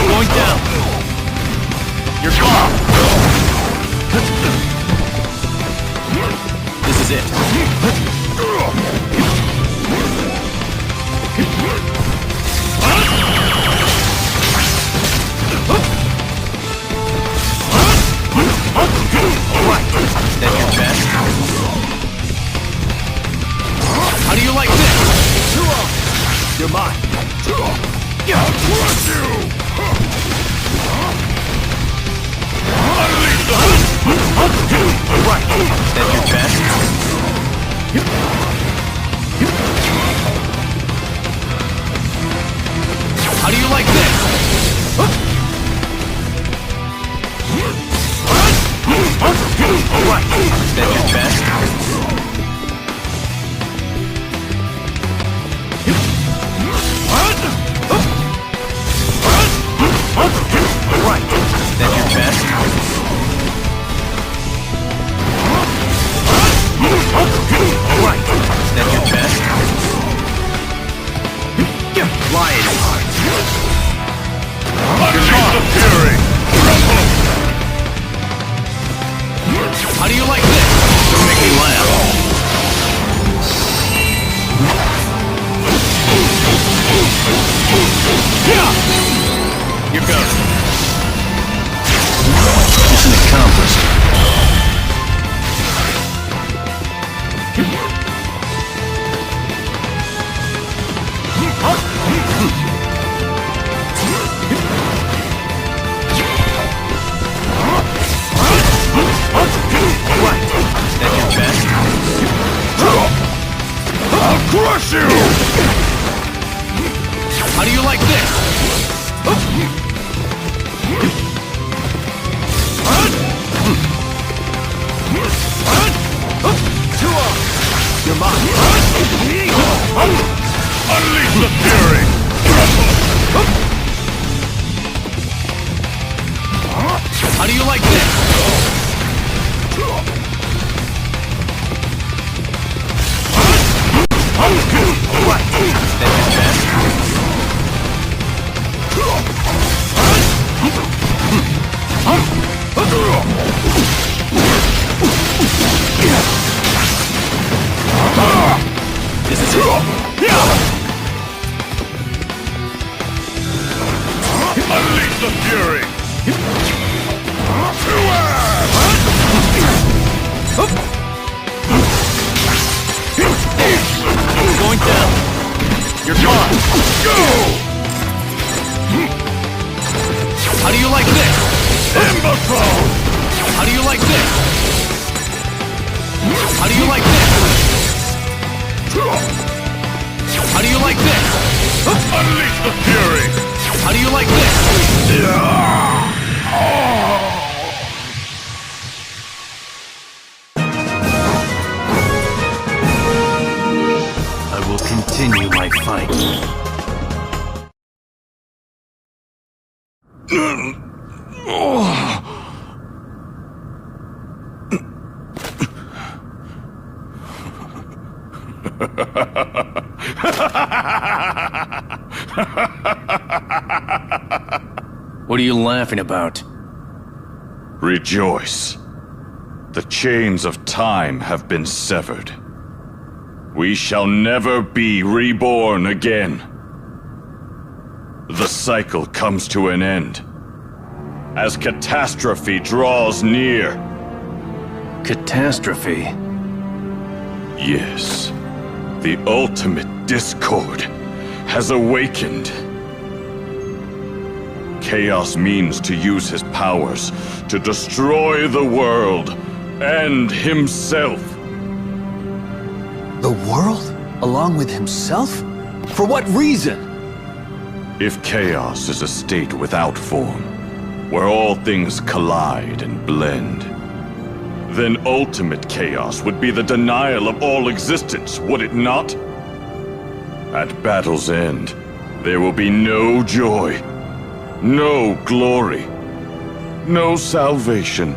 Going down. You're gone. This is it. Alright. That's your best. How do you like this? You're mine.
I'll crush you! Unleash the...
Right. That's your best. How do you like this? Alright. That's your best. Right. That's your best. Right. That's your best. Lion.
Unleash the fury!
How do you like this? Don't make me laugh. You're gone. Mission accomplished. Right. That's your best.
I'll crush you!
How do you like this? You're mine.
Unleash the fury!
How do you like this? Right. That's your best. This is it.
Unleash the fury!
Going down. You're gone.
Go!
How do you like this?
Imbecile!
How do you like this? How do you like this? How do you like this?
Unleash the fury!
How do you like this? I will continue my fight. What are you laughing about?
Rejoice. The chains of time have been severed. We shall never be reborn again. The cycle comes to an end as catastrophe draws near.
Catastrophe?
Yes. The ultimate discord has awakened. Chaos means to use his powers to destroy the world and himself.
The world? Along with himself? For what reason?
If chaos is a state without form, where all things collide and blend, then ultimate chaos would be the denial of all existence, would it not? At battle's end, there will be no joy, no glory, no salvation,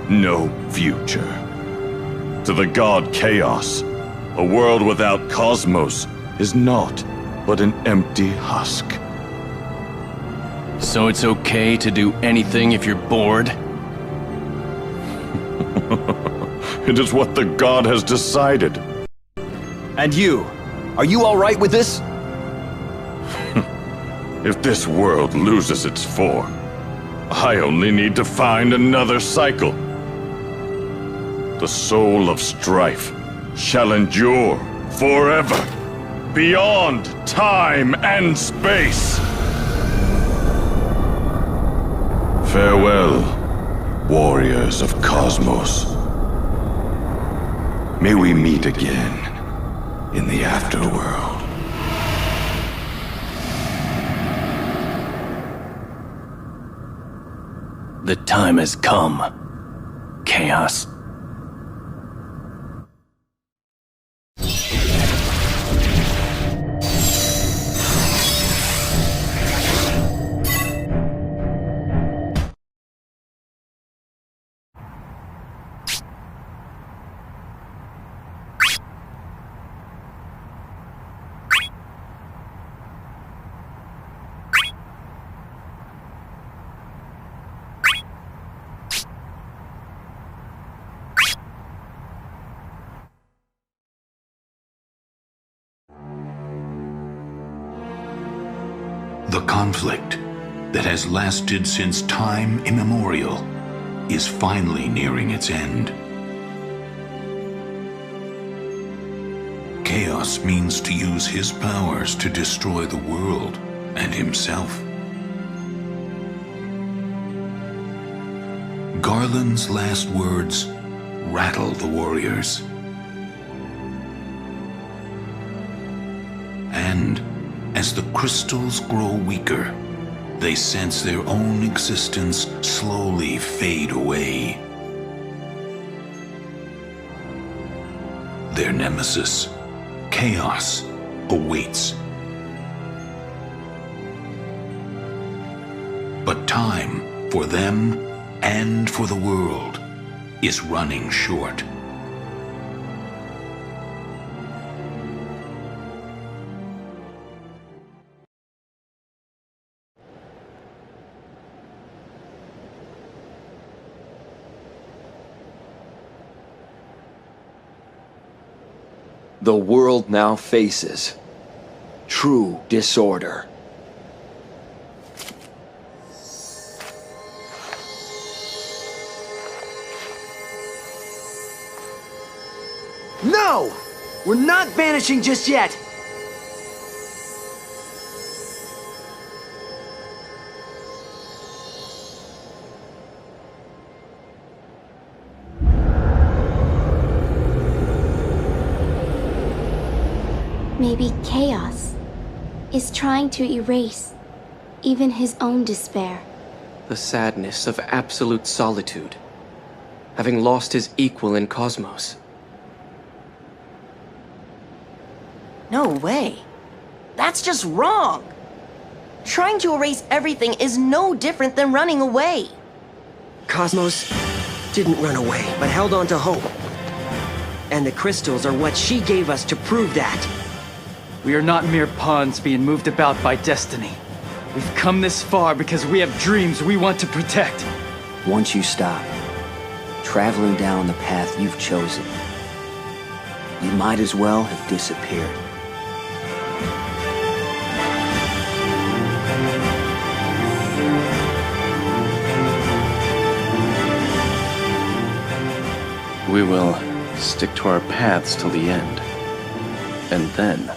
no future. To the god Chaos, a world without cosmos is naught but an empty husk.
So it's okay to do anything if you're bored?
It is what the god has decided.
And you? Are you all right with this?
If this world loses its form, I only need to find another cycle. The soul of strife shall endure forever, beyond time and space. Farewell, warriors of Cosmos. May we meet again in the afterworld.
The time has come, Chaos.
The conflict that has lasted since time immemorial is finally nearing its end. Chaos means to use his powers to destroy the world and himself. Garland's last words rattle the warriors. And as the crystals grow weaker, they sense their own existence slowly fade away. Their nemesis, Chaos, awaits. But time for them and for the world is running short.
The world now faces true disorder.
No! We're not vanishing just yet!
Maybe Chaos is trying to erase even his own despair.
The sadness of absolute solitude, having lost his equal in Cosmos.
No way. That's just wrong. Trying to erase everything is no different than running away.
Cosmos didn't run away, but held on to hope. And the crystals are what she gave us to prove that.
We are not mere pawns being moved about by destiny. We've come this far because we have dreams we want to protect.
Once you stop traveling down the path you've chosen, you might as well have disappeared.
We will stick to our paths till the end. And then,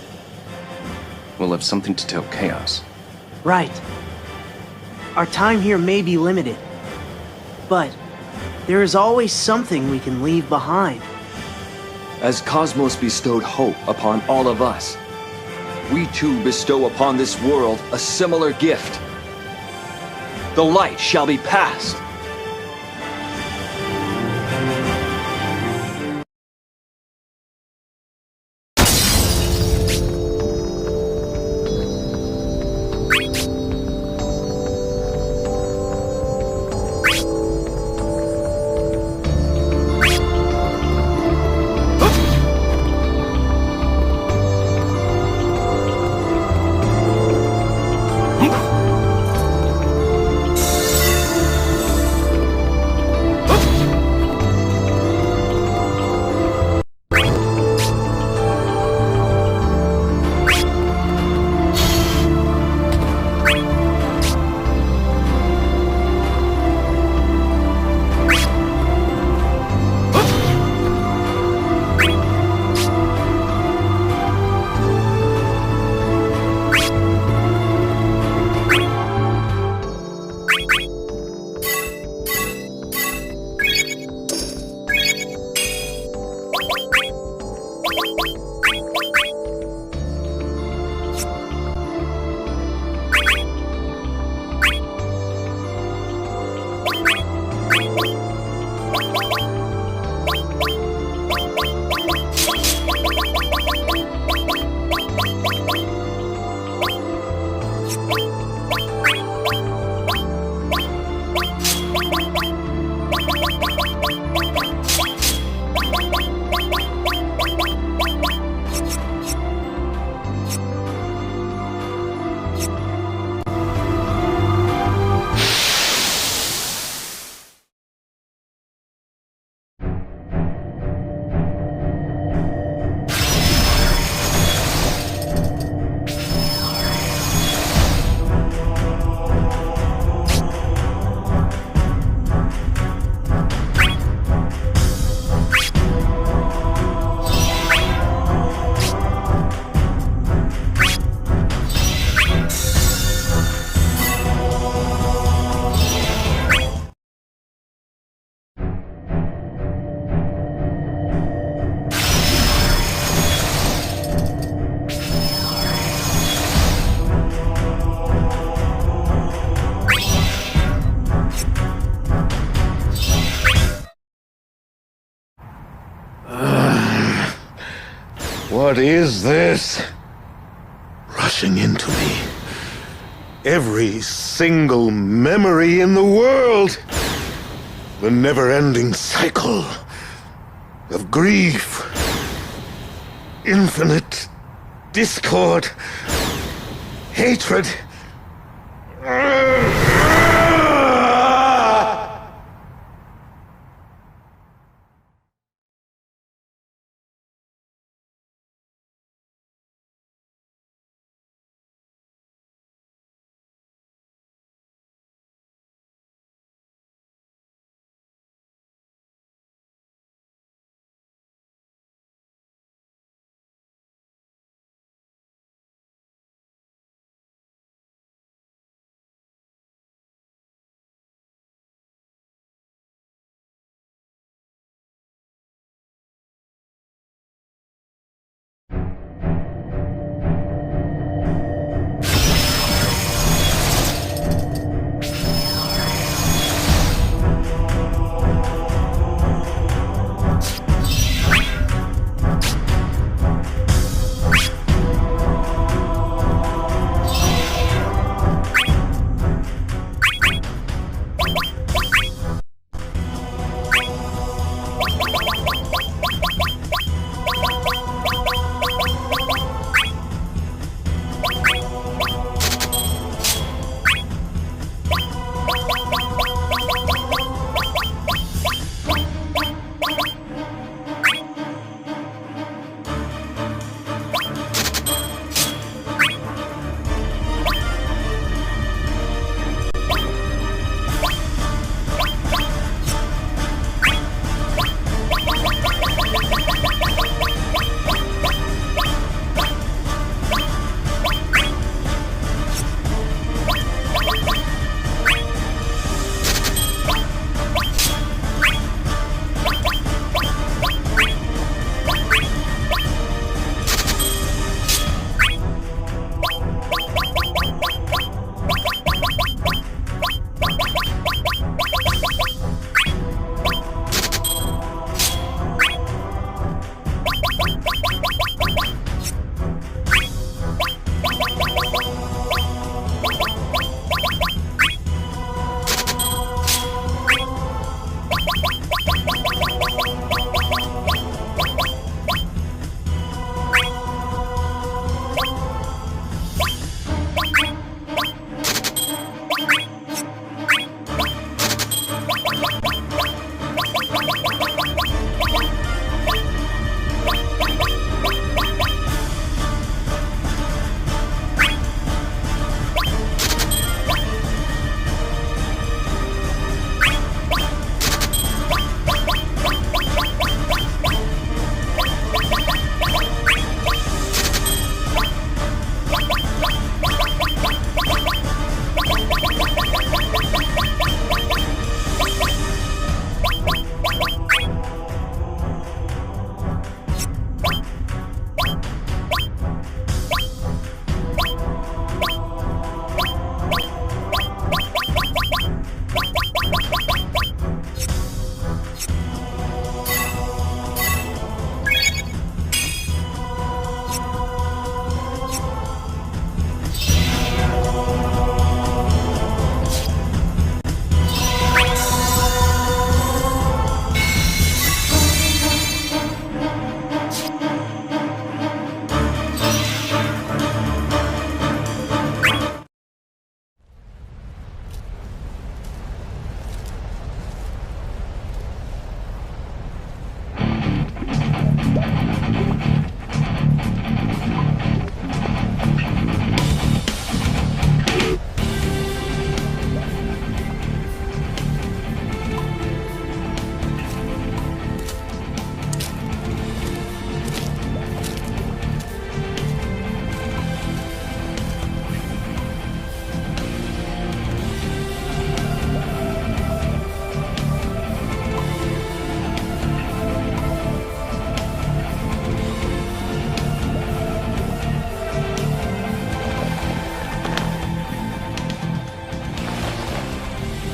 we'll have something to tell Chaos.
Right. Our time here may be limited, but There is always something we can leave behind.
As Cosmos bestowed hope upon all of us, we too bestow upon this world a similar gift. The light shall be passed.
What is this? Rushing into me. Every single memory in the world. The never-ending cycle of grief. Infinite discord. Hatred.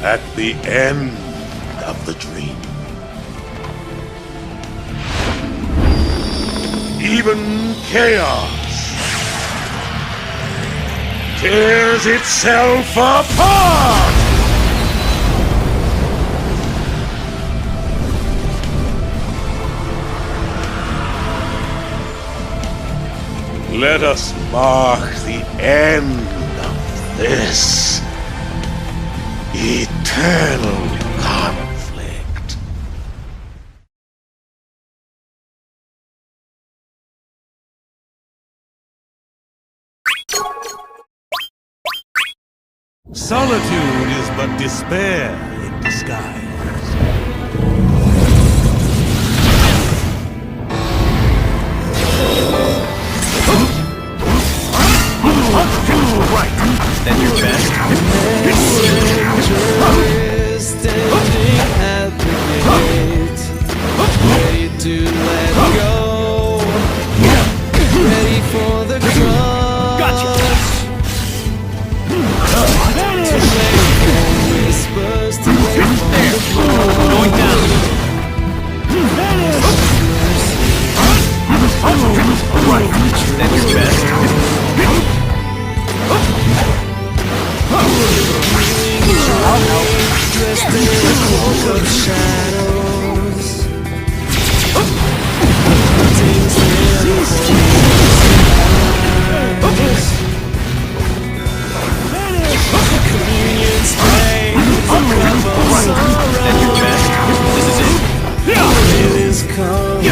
at the end of the dream. Even chaos tears itself apart! Let us mark the end of this eternal conflict.
Solitude is but despair in disguise.
Right. Then your best. Standing at the gate, ready to let go, ready for the crush. Gotcha. To wait for whispers, to wait for the blow. Going down. Right. Then your best. Dressed in a cloak of shadows, hunting's communion spray, a cup of sorrow. Then your best. This is it. It is coming.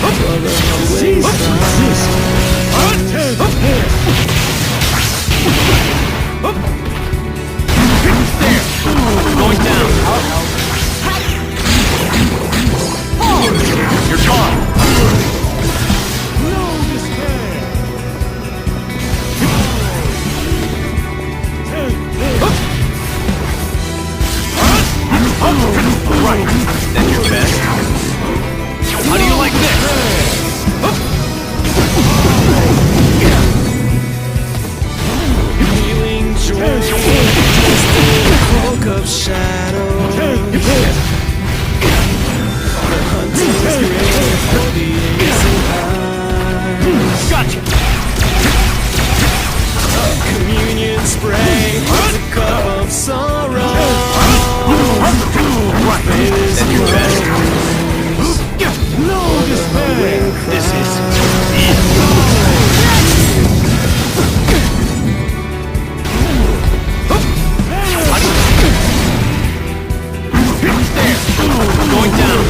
Brother, always going down. You're gone.
No despair.
Right. Then your best. How do you like this? Feeling joy, just in a cloak of shadows. The hunting is great for the innocent eyes. Gotcha. Communion spray, a cup of sorrow. Right. Then your best.
No despair.
This is going down.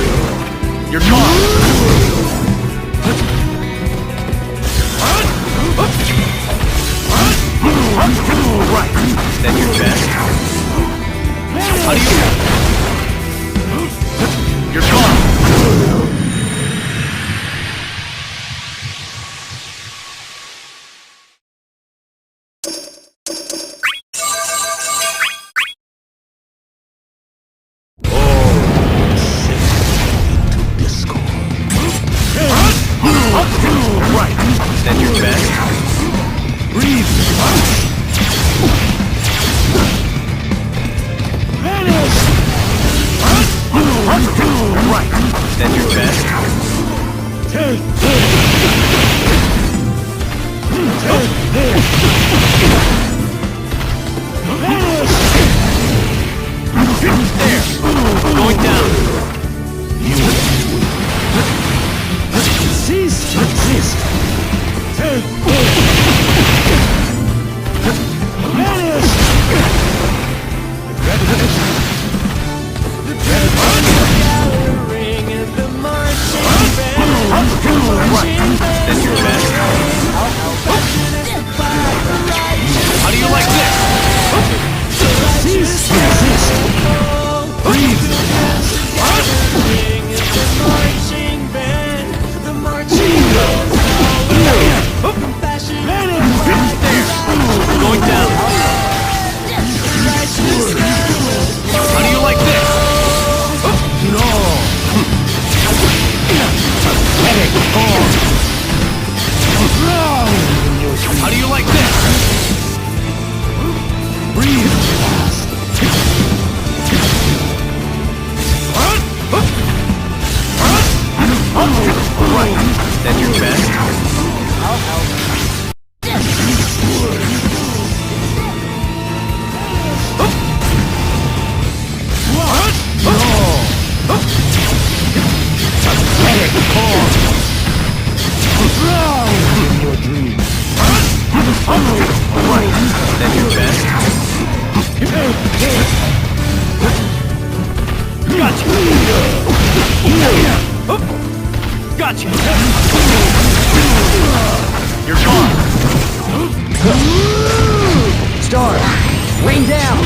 You're gone. Right. Then your best. How do you? You're gone. Right. Then your best. Breathe. Right. Then your best. There. Going down.
Cease to exist. Vanish.
Gathering in the marching band. Right. Then your best. How Gotcha! You're gone!
Star, rain down!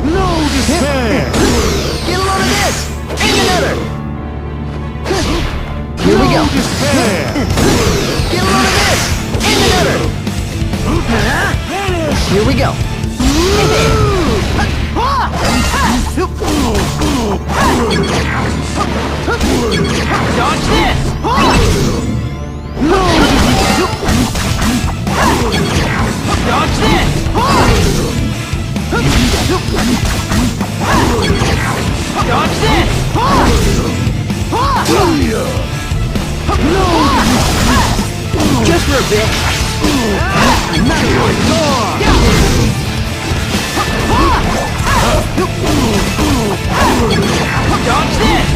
No despair!
Get a load of this! And another! Here we go! Get a load of this! And another! Here we go! Dodge this! Dodge this! Dodge this!
Just for a bit. Another one.
Dodge this!